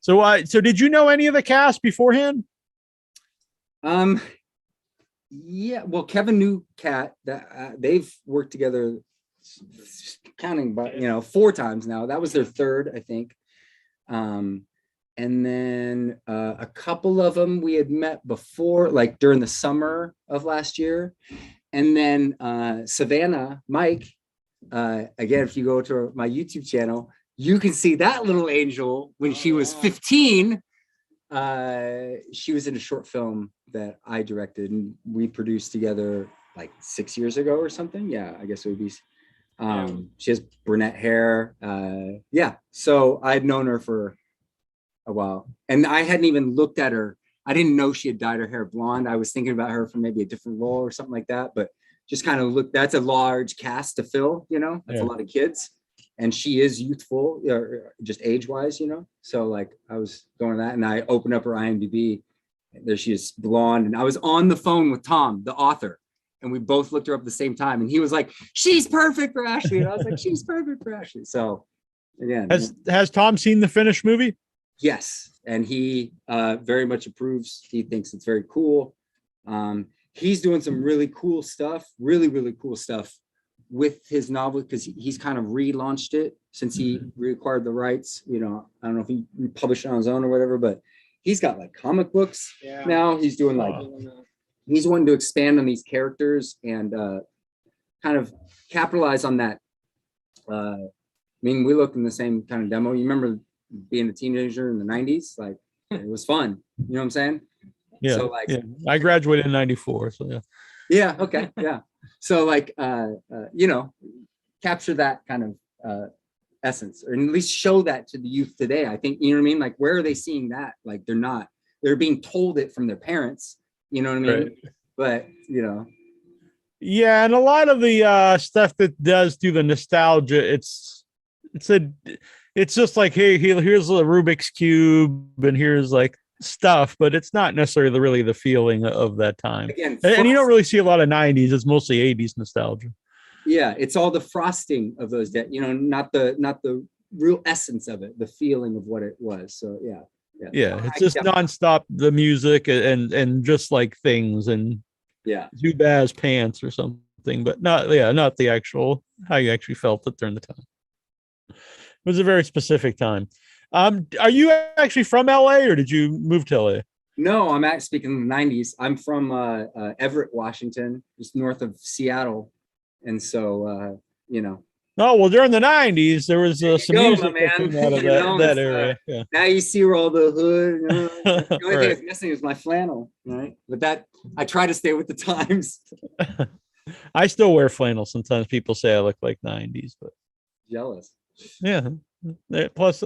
So did you know any of the cast beforehand? Yeah, well, Kevin knew Kat. That they've worked together, counting, but 4 times now. That was their third, I think. And then a couple of them we had met before, like during the summer of last year. And then Savannah, Mike. Again, if you go to my YouTube channel, you can see that little angel when she was 15. She was in a short film that I directed and we produced together like 6 years ago or something. Yeah, I guess it would be. She has brunette hair. Yeah, so I'd known her for a while, and I hadn't even looked at her. I didn't know she had dyed her hair blonde. I was thinking about her for maybe a different role or something like that, but just kind of look. That's a large cast to fill. That's a lot of kids. and she is youthful, or just age-wise, you know. So like I was going to that, and I opened up her IMDb. There she is, blonde, and I was on the phone with Tom, the author, and we both looked her up at the same time, and he was like, "She's perfect for Ashley," and I was like, "She's perfect for Ashley." So again, has Tom seen the finished movie? yes, and he very much approves. He thinks it's very cool. He's doing some really cool stuff, really cool stuff with his novel, because he's kind of relaunched it since he reacquired the rights. You know, I don't know if he republished it on his own or whatever, but he's got like comic books now. He's doing like, he's wanting to expand on these characters and kind of capitalize on that. I mean, we looked in the same kind of demo. You remember being a teenager in the 90s? Like, it was fun. You know what I'm saying? Yeah. So like, I graduated in 94. So yeah. Yeah. Okay. Yeah. So like, you know, capture that kind of essence, or at least show that to the youth today. I think, you know what I mean? Like, where are they seeing that? Like, they're being told it from their parents, you know what I mean? Right. But, you know. Yeah. And a lot of the stuff that does do the nostalgia, it's just like, hey, here's a Rubik's Cube, and here's like stuff, but it's not necessarily really the feeling of that time. Again, and you don't really see a lot of 90s. It's mostly 80s nostalgia. Yeah, it's all the frosting of those days, you know, not the real essence of it, the feeling of what it was. So yeah. It's just nonstop, the music and just like things, and Zubaz pants or something, but not the actual how you actually felt it during the time. It was a very specific time. Are you actually from LA, or did you move to LA? No, I'm actually, speaking of the 90s, I'm from Everett, Washington, just north of Seattle. And so, you know. Oh, well, during the 90s, there was some music that came out of that area. Now you see where all the hood, you know, the only thing that's missing is my flannel, right? But that, I try to stay with the times. I still wear flannel. Sometimes people say I look like 90s, but jealous. Yeah. Plus,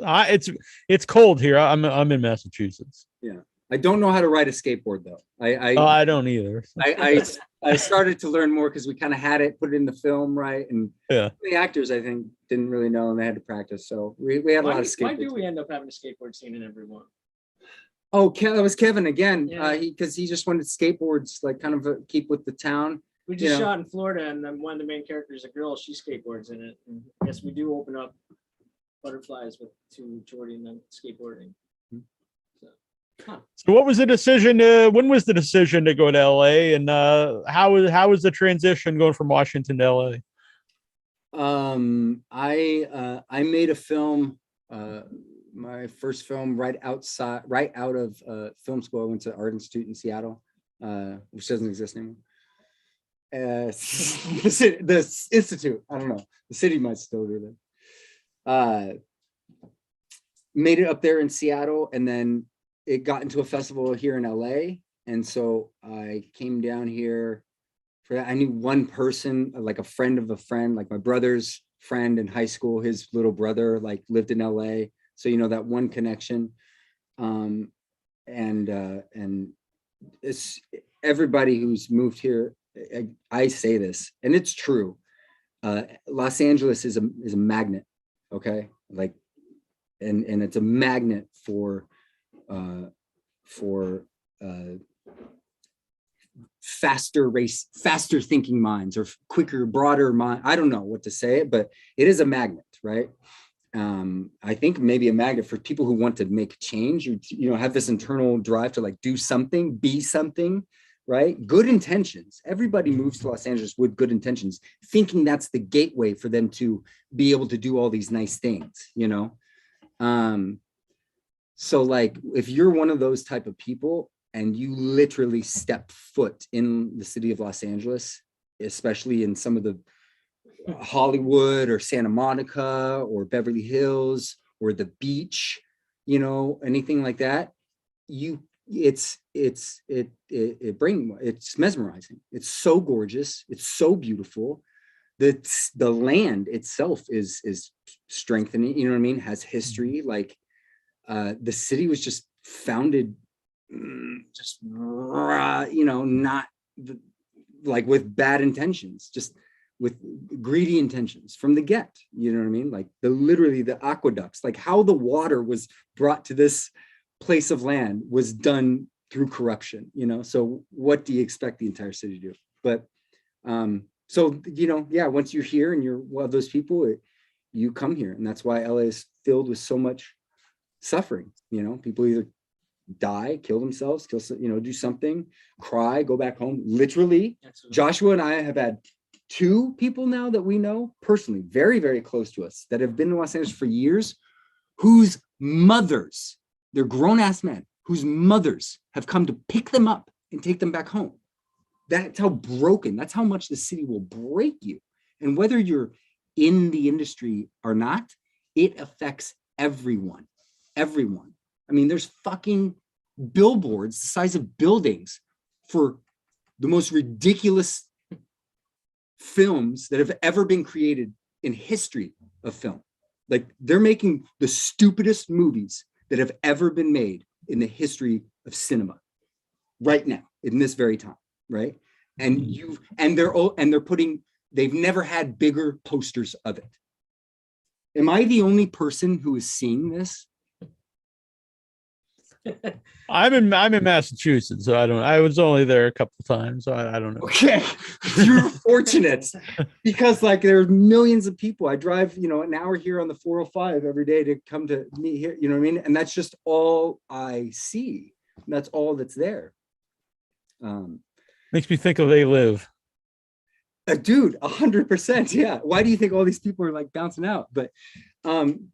it's cold here. I'm in Massachusetts. Yeah. I don't know how to ride a skateboard though. I don't either. I started to learn more because we kind of had it, put it in the film, right? And the actors, I think, didn't really know, and they had to practice. So we had a lot of skateboards. Why do we end up having a skateboard scene in every one? Oh, that was Kevin again. Because he just wanted skateboards, like kind of keep with the town. We just shot in Florida, and then one of the main characters, a girl, she skateboards in it. And I guess we do open up butterflies to Jordy and then skateboarding. So what was the decision? When was the decision to go to LA, and how was the transition going from Washington to LA? I made a film, my first film right out of film school. I went to Art Institute in Seattle, which doesn't exist anymore. The institute, I don't know. The city might still be there. Made it up there in Seattle, and then it got into a festival here in LA. And so I came down here for that. I knew one person, like a friend of a friend, like my brother's friend in high school, his little brother, like lived in LA. So, you know, that one connection. And it's everybody who's moved here. I say this, and it's true. Los Angeles is a magnet. Okay. Like, and it's a magnet for faster thinking minds, or quicker, broader mind. I don't know what to say, but it is a magnet, right? I think maybe a magnet for people who want to make change, you know, have this internal drive to like do something, be something, right? Good intentions. Everybody moves to Los Angeles with good intentions, thinking that's the gateway for them to be able to do all these nice things, you know? So like, if you're one of those type of people and you literally step foot in the city of Los Angeles, especially in some of the Hollywood or Santa Monica or Beverly Hills or the beach, you know, anything like that, it's mesmerizing. It's so gorgeous. It's so beautiful. The land itself is strengthening, you know what I mean? Has history. Like, the city was just founded you know, not like with bad intentions, just with greedy intentions from the get. You know what I mean? Like literally the aqueducts, like how the water was brought to this place of land was done through corruption, you know? So what do you expect the entire city to do? But so, you know, yeah, once you're here and you're one of those people, you come here. And that's why LA is filled with so much suffering. You know, people either die, kill themselves, you know, do something, cry, go back home. Literally, Joshua and I have had 2 people now that we know personally, very, very close to us, that have been in Los Angeles for years, whose mothers, they're grown-ass men, whose mothers have come to pick them up and take them back home. That's how broken, that's how much the city will break you. And whether you're in the industry or not, it affects everyone. Everyone. I mean, there's fucking billboards the size of buildings for the most ridiculous films that have ever been created in history of film. Like, they're making the stupidest movies that have ever been made in the history of cinema right now, in this very time, right? And they've never had bigger posters of it. Am I the only person who is seeing this? I'm in Massachusetts, so I was only there a couple of times, so I don't know. Okay, you're fortunate, because like there's millions of people. I drive, you know, an hour here on the 405 every day to come to meet here, you know what I mean? And that's just all I see. That's all that's there. Makes me think of They Live. Dude, 100%. Yeah. Why do you think all these people are like bouncing out? But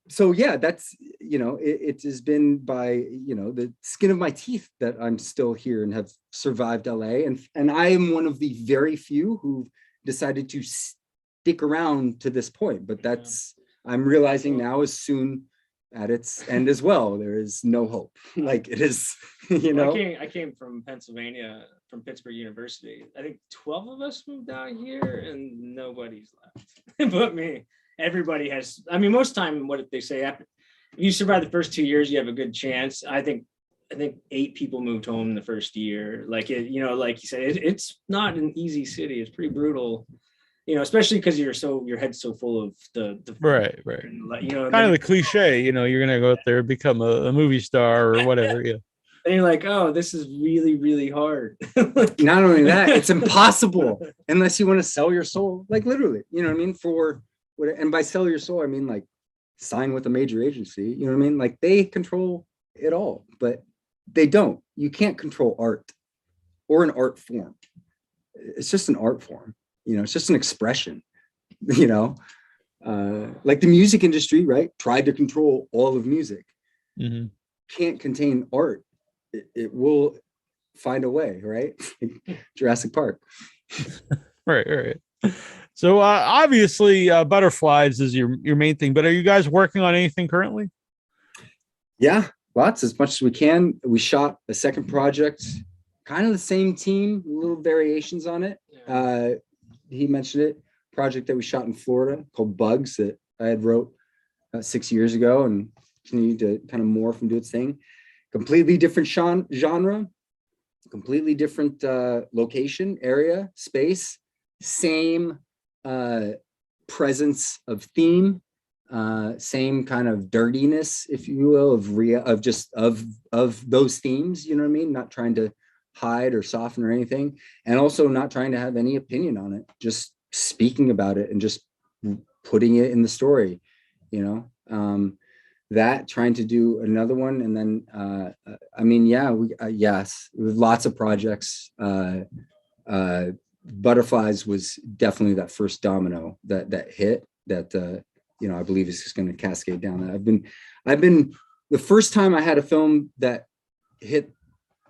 so yeah, that's, you know, it has been by, you know, the skin of my teeth that I'm still here and have survived LA. And I am one of the very few who decided to stick around to this point. But that's, I'm realizing now is soon at its end as well. There is no hope. Like it is, you know. I came from Pennsylvania, from Pittsburgh University. I think 12 of us moved out here and nobody's left but me. Everybody has, I mean, most time, what they say, after you survive the first 2 years, you have a good chance. I think 8 people moved home the first year. Like it, you know, like you said, it's not an easy city. It's pretty brutal, you know, especially because your head's so full of the right. You know, kind of the cliche, you know, you're gonna go out there, become a movie star or whatever. Yeah. And you're like, oh, this is really, really hard. Not only that, it's impossible unless you want to sell your soul, like literally, you know what I mean? And by sell your soul, I mean like sign with a major agency, you know what I mean? Like they control it all, but they don't. You can't control art or an art form. It's just an art form, you know, it's just an expression, you know, like the music industry, right? Tried to control all of music. Mm-hmm. Can't contain art. It will find a way, right? Jurassic Park. Right. So obviously butterflies is your main thing, but are you guys working on anything currently? Yeah, lots, as much as we can. We shot a second project, kind of the same team, little variations on it. He mentioned it, project that we shot in Florida called Bugs that I had wrote 6 years ago and continued to kind of morph and do its thing. Completely different genre, completely different location, area, space, same presence of theme, same kind of dirtiness, if you will, of those themes, you know what I mean? Not trying to hide or soften or anything, and also not trying to have any opinion on it, just speaking about it and just putting it in the story, you know. That, trying to do another one, and then I mean, yeah, we yes, with lots of projects. Butterflies was definitely that first domino that hit that you know, I believe is just going to cascade down. I've been the first time I had a film that hit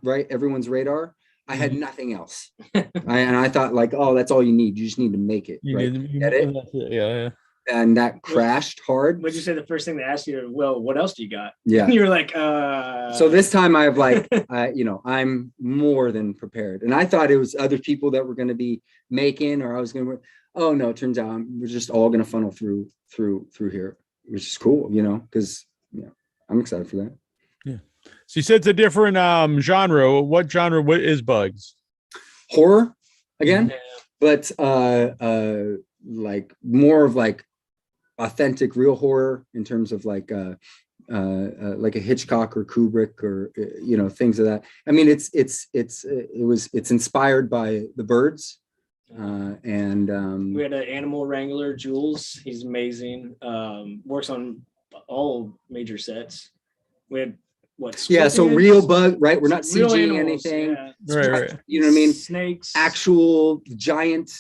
right everyone's radar, I had nothing else. And I thought like, oh, that's all you need. You just need to make it. Get it? Yeah. And that crashed hard. Would you say the first thing they asked you, well, what else do you got? Yeah. And you were like, So this time I have like, you know, I'm more than prepared. And I thought it was other people that were going to be making, or I was going to, oh no, it turns out we're just all going to funnel through here, which is cool, you know, because, you know, I'm excited for that. Yeah. So you said it's a different genre. What is Bugs? Horror again, but like more of like authentic real horror in terms of like a Hitchcock or Kubrick or things of that. I mean, it's inspired by The Birds, and we had an animal wrangler, Jules. He's amazing. Works on all major sets. We had so real bug, right? We're not CG anything. Yeah. Right. You know what I mean? Snakes, actual giant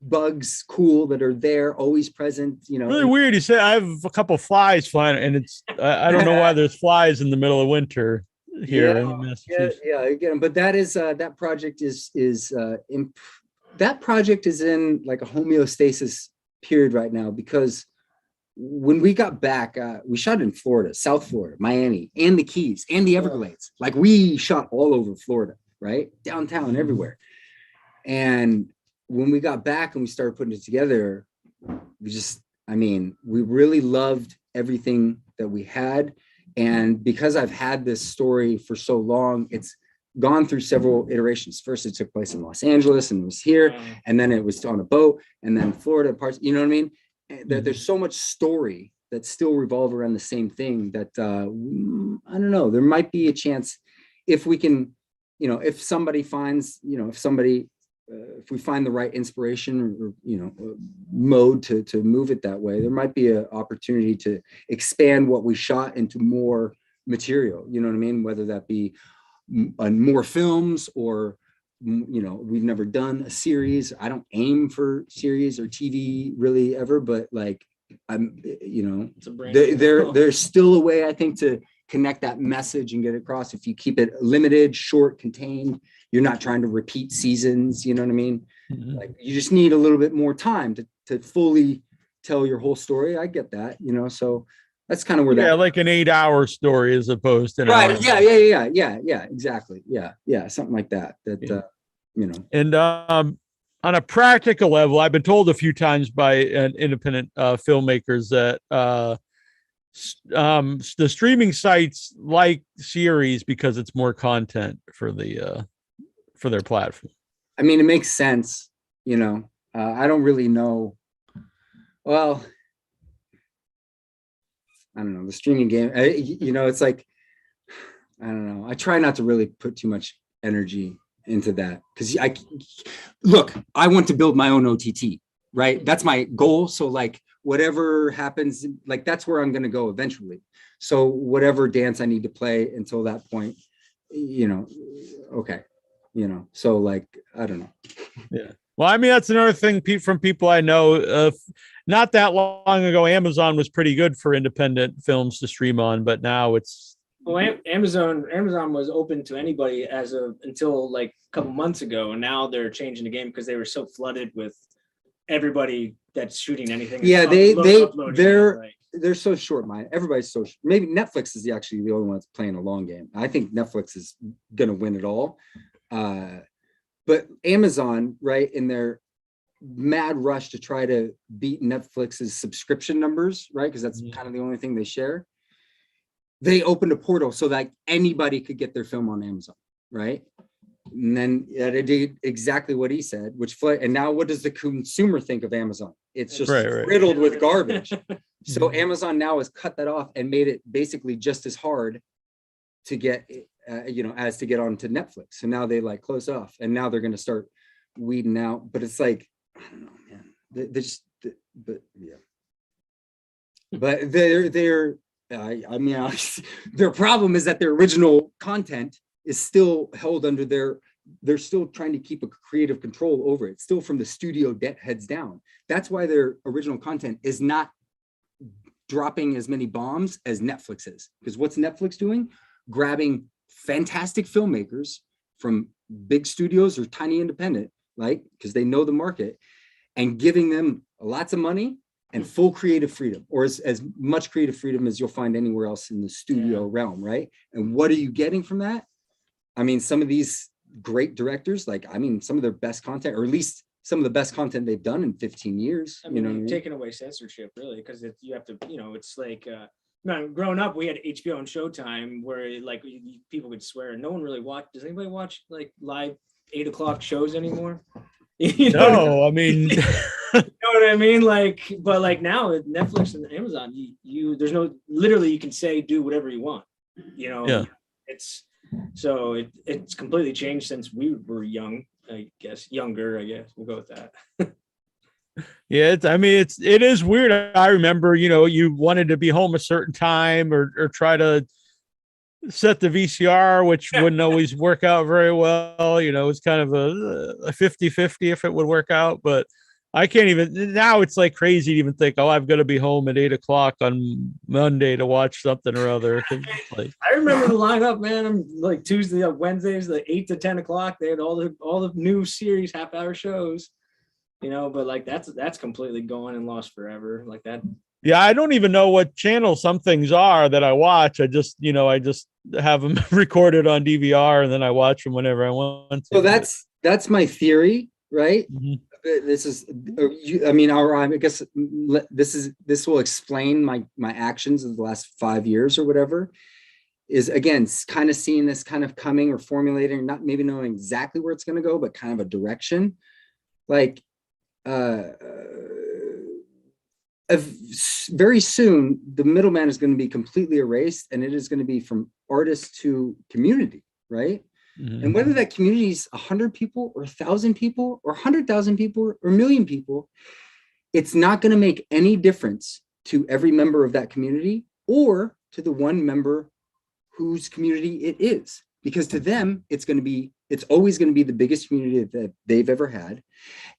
bugs, cool, that are there, always present. Really weird. You said I have a couple of flies flying, and it's I don't know why there's flies in the middle of winter here in Massachusetts. Yeah, again, but that is that project that project is in like a homeostasis period right now, because when we got back, we shot in Florida, South Florida, Miami, and the Keys, and the Everglades. Like we shot all over Florida, right? Downtown, everywhere. And when we got back and we started putting it together, we really loved everything that we had. And because I've had this story for so long, it's gone through several iterations. First, it took place in Los Angeles and it was here, and then it was on a boat, and then Florida parts, you know what I mean? There's so much story that still revolve around the same thing that I don't know, there might be a chance if we can, if somebody finds, if we find the right inspiration or mode to move it that way, there might be an opportunity to expand what we shot into more material, you know what I mean? Whether that be more films or, we've never done a series. I don't aim for series or TV really ever, but like there's still a way, I think, to connect that message and get it across. If you keep it limited, short, contained, you're not trying to repeat seasons, you know what I mean? Mm-hmm. Like you just need a little bit more time to fully tell your whole story. I get that, so that's kind of where that, like an 8-hour story as opposed to right. Yeah, exactly. Yeah. Something like that, and on a practical level, I've been told a few times by independent filmmakers that the streaming sites like series because it's more content for their platform. I mean, it makes sense. I don't really know. Well, I don't know, the streaming game, it's like, I don't know. I try not to really put too much energy into that because I want to build my own OTT, right? That's my goal. So like whatever happens, like that's where I'm going to go eventually. So whatever dance I need to play until that point, okay. So like, I don't know. Yeah. Well, I mean, that's another thing from people I know. Not that long ago, Amazon was pretty good for independent films to stream on, but now it's. Well, Amazon was open to anybody until like a couple months ago, and now they're changing the game because they were so flooded with everybody that's shooting anything. Yeah, they're so short-minded. Everybody's so maybe Netflix is actually the only one that's playing a long game. I think Netflix is gonna win it all. But Amazon, right, in their mad rush to try to beat Netflix's subscription numbers, right, because that's kind of the only thing they share, they opened a portal so that anybody could get their film on Amazon, right? And then it did exactly what he said, and now what does the consumer think of Amazon? It's just riddled with garbage. So Amazon now has cut that off and made it basically just as hard to get as to get onto Netflix. So now they like close off, and now they're going to start weeding out. But it's like, I don't know, man. But their problem is that their original content is still held under they're still trying to keep a creative control over it. It's still from the studio heads down. That's why their original content is not dropping as many bombs as Netflix is. Because what's Netflix doing? Grabbing fantastic filmmakers from big studios or tiny independent, like, because they know the market, and giving them lots of money and full creative freedom, or as much creative freedom as you'll find anywhere else in the studio realm, right? And what are you getting from that? I mean, some of these great directors, some of their best content, or at least some of the best content they've done in 15 years. I mean, taking away censorship, really, because you have to, it's like, growing up, we had HBO and Showtime where like people could swear. No one really watched. Does anybody watch like live 8 o'clock shows anymore? No, I mean, you know what what I mean? Like, but like now with Netflix and Amazon, there's no, literally you can say, do whatever you want, Yeah. it's, so it's completely changed since we were young, younger, I guess we'll go with that. Yeah, it is weird. I remember, you wanted to be home a certain time or try to set the VCR, which wouldn't always work out very well. It's kind of a 50-50 if it would work out, but I can't even, now it's like crazy to even think, oh, I've got to be home at 8 o'clock on Monday to watch something or other. Like, I remember the lineup, man. I'm like Tuesday, Wednesdays, the 8 to 10 o'clock. They had all the new series, half-hour shows, but like that's completely gone and lost forever. Like that. Yeah, I don't even know what channel some things are that I watch. I just have them recorded on DVR and then I watch them whenever I want to. So that's my theory, right? Mm-hmm. This is, I guess this will explain my actions of the last 5 years or whatever. Is again kind of seeing this kind of coming or formulating, not maybe knowing exactly where it's going to go, but kind of a direction. Like, very soon the middleman is going to be completely erased, and it is going to be from artist to community, right? Mm-hmm. And whether that community is 100 people or 1,000 people or 100,000 people or 1,000,000 people, it's not going to make any difference to every member of that community or to the one member whose community it is, because to them it's always going to be the biggest community that they've ever had,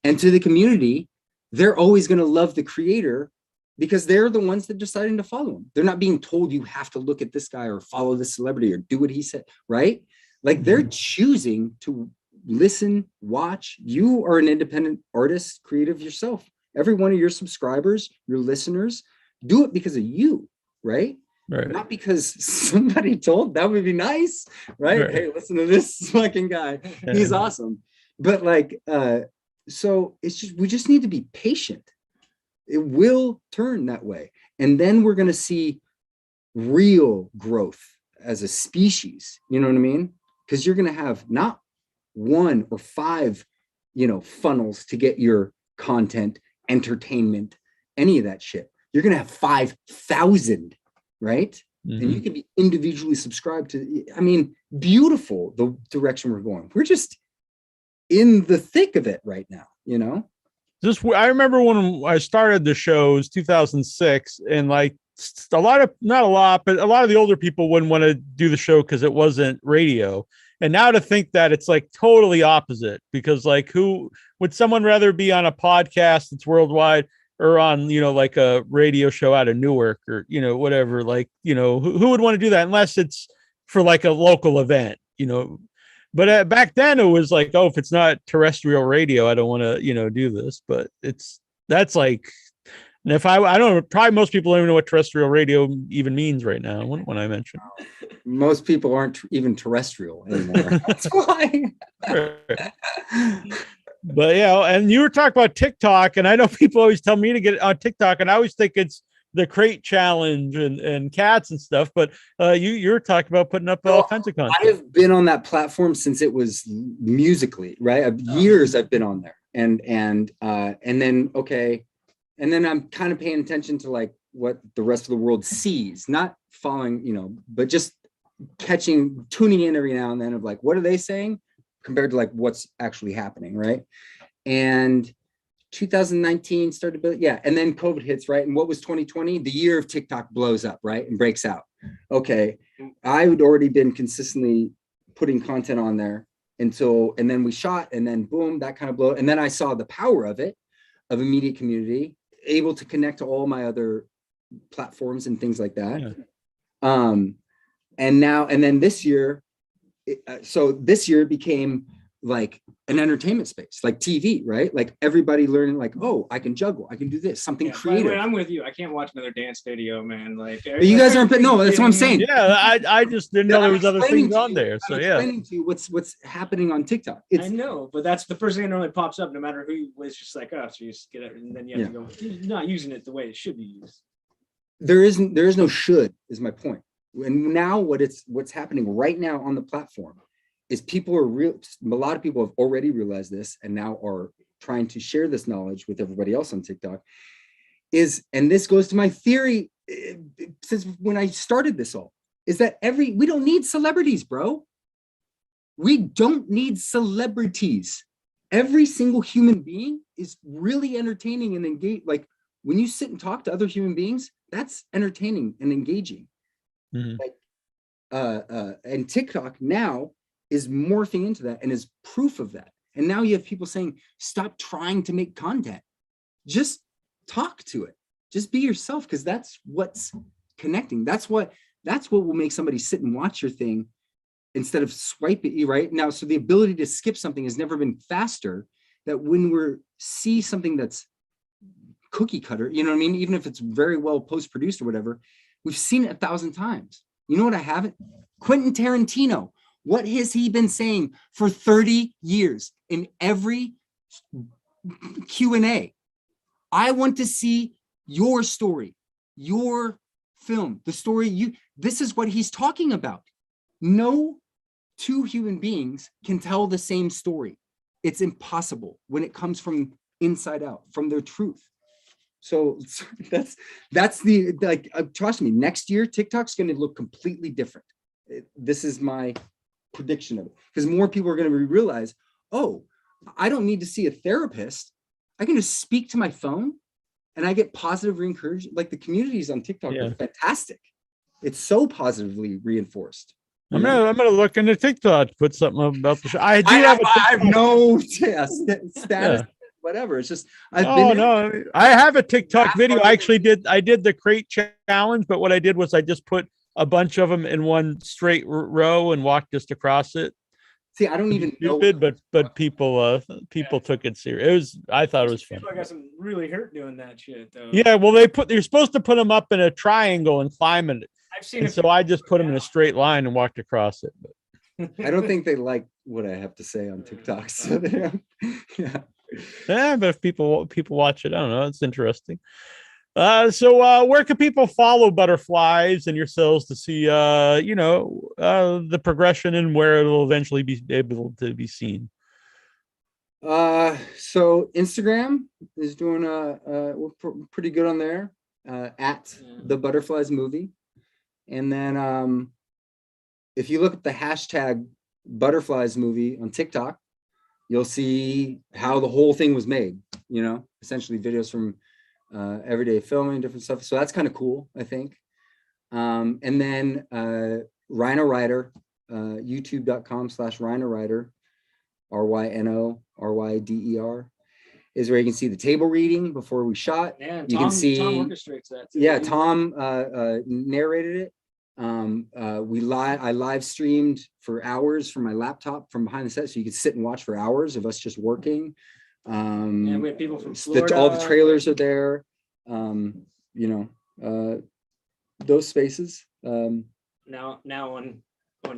and to the community they're always going to love the creator because they're the ones that deciding to follow him. They're not being told you have to look at this guy or follow this celebrity or do what he said, right? Like they're choosing to listen, watch. You are an independent artist, creative yourself. Every one of your subscribers, your listeners, do it because of you, right? Right. Not because somebody told. That would be nice, right? Hey, listen to this fucking guy. He's awesome. But like, so we just need to be patient. It will turn that way. And then we're going to see real growth as a species. You know what I mean? Because you're going to have not 1 or 5, funnels to get your content, entertainment, any of that shit. You're going to have 5,000, right? Mm-hmm. And you can be individually subscribed to, beautiful, the direction we're going. We're just in the thick of it right now, I remember when I started the shows 2006, and like not a lot, but a lot of the older people wouldn't want to do the show because it wasn't radio. And now to think that it's like totally opposite, because like who would someone rather be on a podcast that's worldwide or on, like a radio show out of Newark or, whatever, like, who would want to do that unless it's for like a local event, But back then it was like, oh, if it's not terrestrial radio, I don't want to, do this. But that's like, and if I don't know, probably most people don't even know what terrestrial radio even means right now when I mention. Most people aren't even terrestrial anymore. That's why. But and you were talking about TikTok, and I know people always tell me to get on TikTok, and I always think it's the crate challenge and cats and stuff, but you're talking about putting up all kinds of content. I have been on that platform since it was Musically, right? Years I've been on there, and then I'm kind of paying attention to like what the rest of the world sees, not following, but just tuning in every now and then of like, what are they saying compared to like what's actually happening, right? And 2019 started to and then COVID hits, right? And what was 2020? The year of TikTok blows up, right? And breaks out. Okay, I had already been consistently putting content on there and then we shot, and then boom, that kind of blew. And then I saw the power of it, of immediate community, able to connect to all my other platforms and things like that. And then this year, this year became like an entertainment space, like TV, right? Like everybody learning, like, oh, I can juggle, I can do this, something creative. I'm with you. I can't watch another dance video, man. Like, but you guys aren't. No, that's what I'm saying. Yeah, I just didn't know there was other things on there. So explaining to you what's happening on TikTok. I know, but that's the first thing that normally pops up, no matter who. It's just like, oh, so you just get it, and then you have to go. You're not using it the way it should be used. There is no should, is my point. And now what's happening right now on the platform is a lot of people have already realized this and now are trying to share this knowledge with everybody else on TikTok is, and this goes to my theory since when I started this all, is that we don't need celebrities, bro. We don't need celebrities. Every single human being is really entertaining and engaged. Like when you sit and talk to other human beings, that's entertaining and engaging. Mm-hmm. Like, and TikTok now is morphing into that and is proof of that. And now you have people saying, stop trying to make content. Just talk to it. Just be yourself, because that's what's connecting. That's what will make somebody sit and watch your thing instead of swipe it right now. So the ability to skip something has never been faster. That when we see something that's cookie cutter, you know what I mean? Even if it's very well post-produced or whatever, we've seen it 1,000 times. You know what I haven't? Quentin Tarantino. What has he been saying for 30 years in every Q&A? I want to see your story, your film, the story this is what he's talking about. No two human beings can tell the same story. It's impossible when it comes from inside out, from their truth. So that's the, like, trust me, next year, TikTok's going to look completely different. This is my prediction of it, because more people are going to realize, oh, I don't need to see a therapist. I can just speak to my phone and I get positive reincouragement. Like the communities on TikTok are fantastic. It's so positively reinforced. I'm gonna look into TikTok, put something about the show. I have no status, whatever. It's just I have a TikTok video. I did the crate challenge, but what I did was I just put a bunch of them in one straight row and walked just across it. See, I don't even know. But people took it serious. I thought it was fun. I got some really hurt doing that shit though. Yeah, well, you're supposed to put them up in a triangle and climb it. I've seen it. So I just put them in a straight line and walked across it. But I don't think they like what I have to say on TikTok. So yeah, but if people watch it, I don't know. It's interesting. So where can people follow Butterflies and yourselves to see, the progression and where it'll eventually be able to be seen? So Instagram is doing we're pretty good on there, at the Butterflies movie. And then if you look at the hashtag Butterflies movie on TikTok, you'll see how the whole thing was made, essentially videos from everyday filming, different stuff. So that's kind of cool, I think. And then Rhino Rider, youtube.com/Rhino Rider, RYNORYDER, is where you can see the table reading before we shot. Yeah, you can see Tom orchestrates that too. Yeah, Tom narrated it. I live streamed for hours from my laptop from behind the set, so you could sit and watch for hours of us just working. And we have people from Florida. All the trailers are there. Those spaces. Now on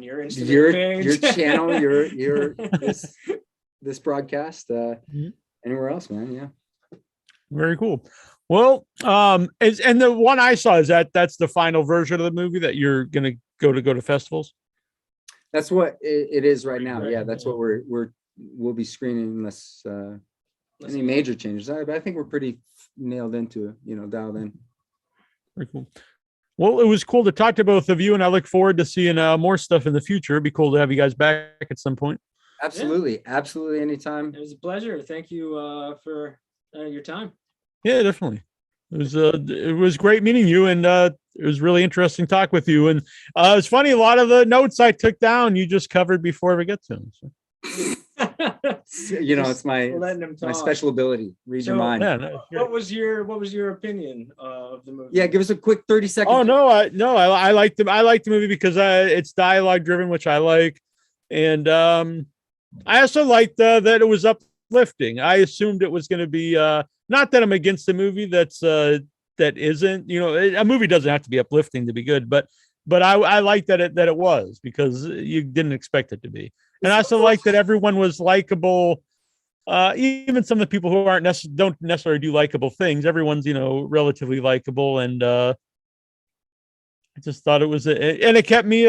your Instagram page. your channel, your this broadcast. Anywhere else, man? Yeah. Very cool. Well, and the one I saw is that's the final version of the movie that you're gonna go to festivals. That's what it is right now. Yeah, that's what we'll be screening unless any major changes. I think we're pretty nailed into, dialed in. Very cool. Well, it was cool to talk to both of you, and I look forward to seeing more stuff in the future. It'd be cool to have you guys back at some point. Absolutely. Absolutely. Anytime. It was a pleasure. Thank you for your time. Yeah, definitely. It was great meeting you, and it was really interesting talk with you. And it was funny, a lot of the notes I took down you just covered before we get to them. So. It's my special ability. Read your mind. Yeah, what was your opinion of the movie? Yeah, give us a quick 30 seconds. Oh no, I liked the movie because it's dialogue driven, which I like, and I also liked that it was uplifting. I assumed it was going to be not that I'm against the movie that isn't, a movie doesn't have to be uplifting to be good, but I like that it was, because you didn't expect it to be. And I also like that everyone was likable. Even some of the people who don't necessarily do likable things, everyone's, relatively likable. And I just thought it was, and it kept me,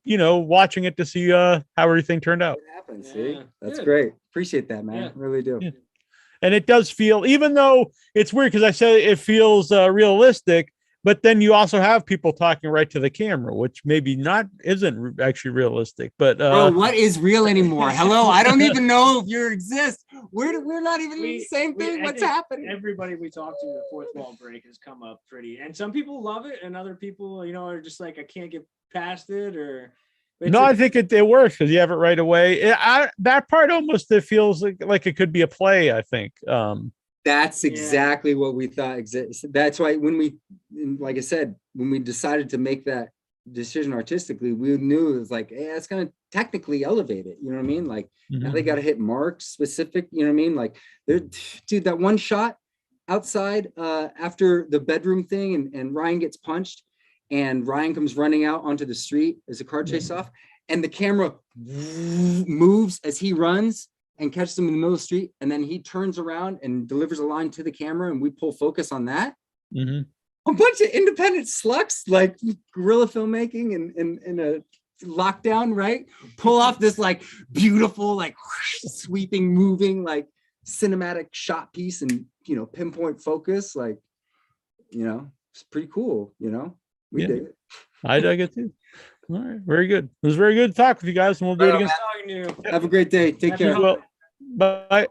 watching it to see how everything turned out. It happens. See, Yeah. that's Good. great. Appreciate that, man. Yeah. Really do. Yeah. And it does feel, even though it's weird because I said it feels realistic, but then you also have people talking right to the camera, which maybe isn't actually realistic. But Bro, what is real anymore? Hello, I don't even know if you exist. We're not even the same thing. What's happening? Everybody we talk to, the fourth wall break has come up pretty, and some people love it, and other people, are just like, I can't get past it, or. No, I think it works because you have it right away. That part almost it feels like it could be a play. I think. That's exactly what we thought exists. That's why like I said, when we decided to make that decision artistically, we knew it was like, hey, it's going to technically elevate it. You know what I mean? Like now they got to hit marks specific. You know what I mean? Like, dude, that one shot outside after the bedroom thing, and Ryan gets punched, and Ryan comes running out onto the street as a car chase off, and the camera moves as he runs and catches him in the middle of the street, and then he turns around and delivers a line to the camera, and we pull focus on that. A bunch of independent slucks, like guerrilla filmmaking and in a lockdown, right? Pull off this like beautiful, like sweeping, moving, like cinematic shot piece, and pinpoint focus, like it's pretty cool. We did it. I dug it too. All right, very good. It was very good to talk with you guys, and we'll do it again. Have a great day. Take care. Bye.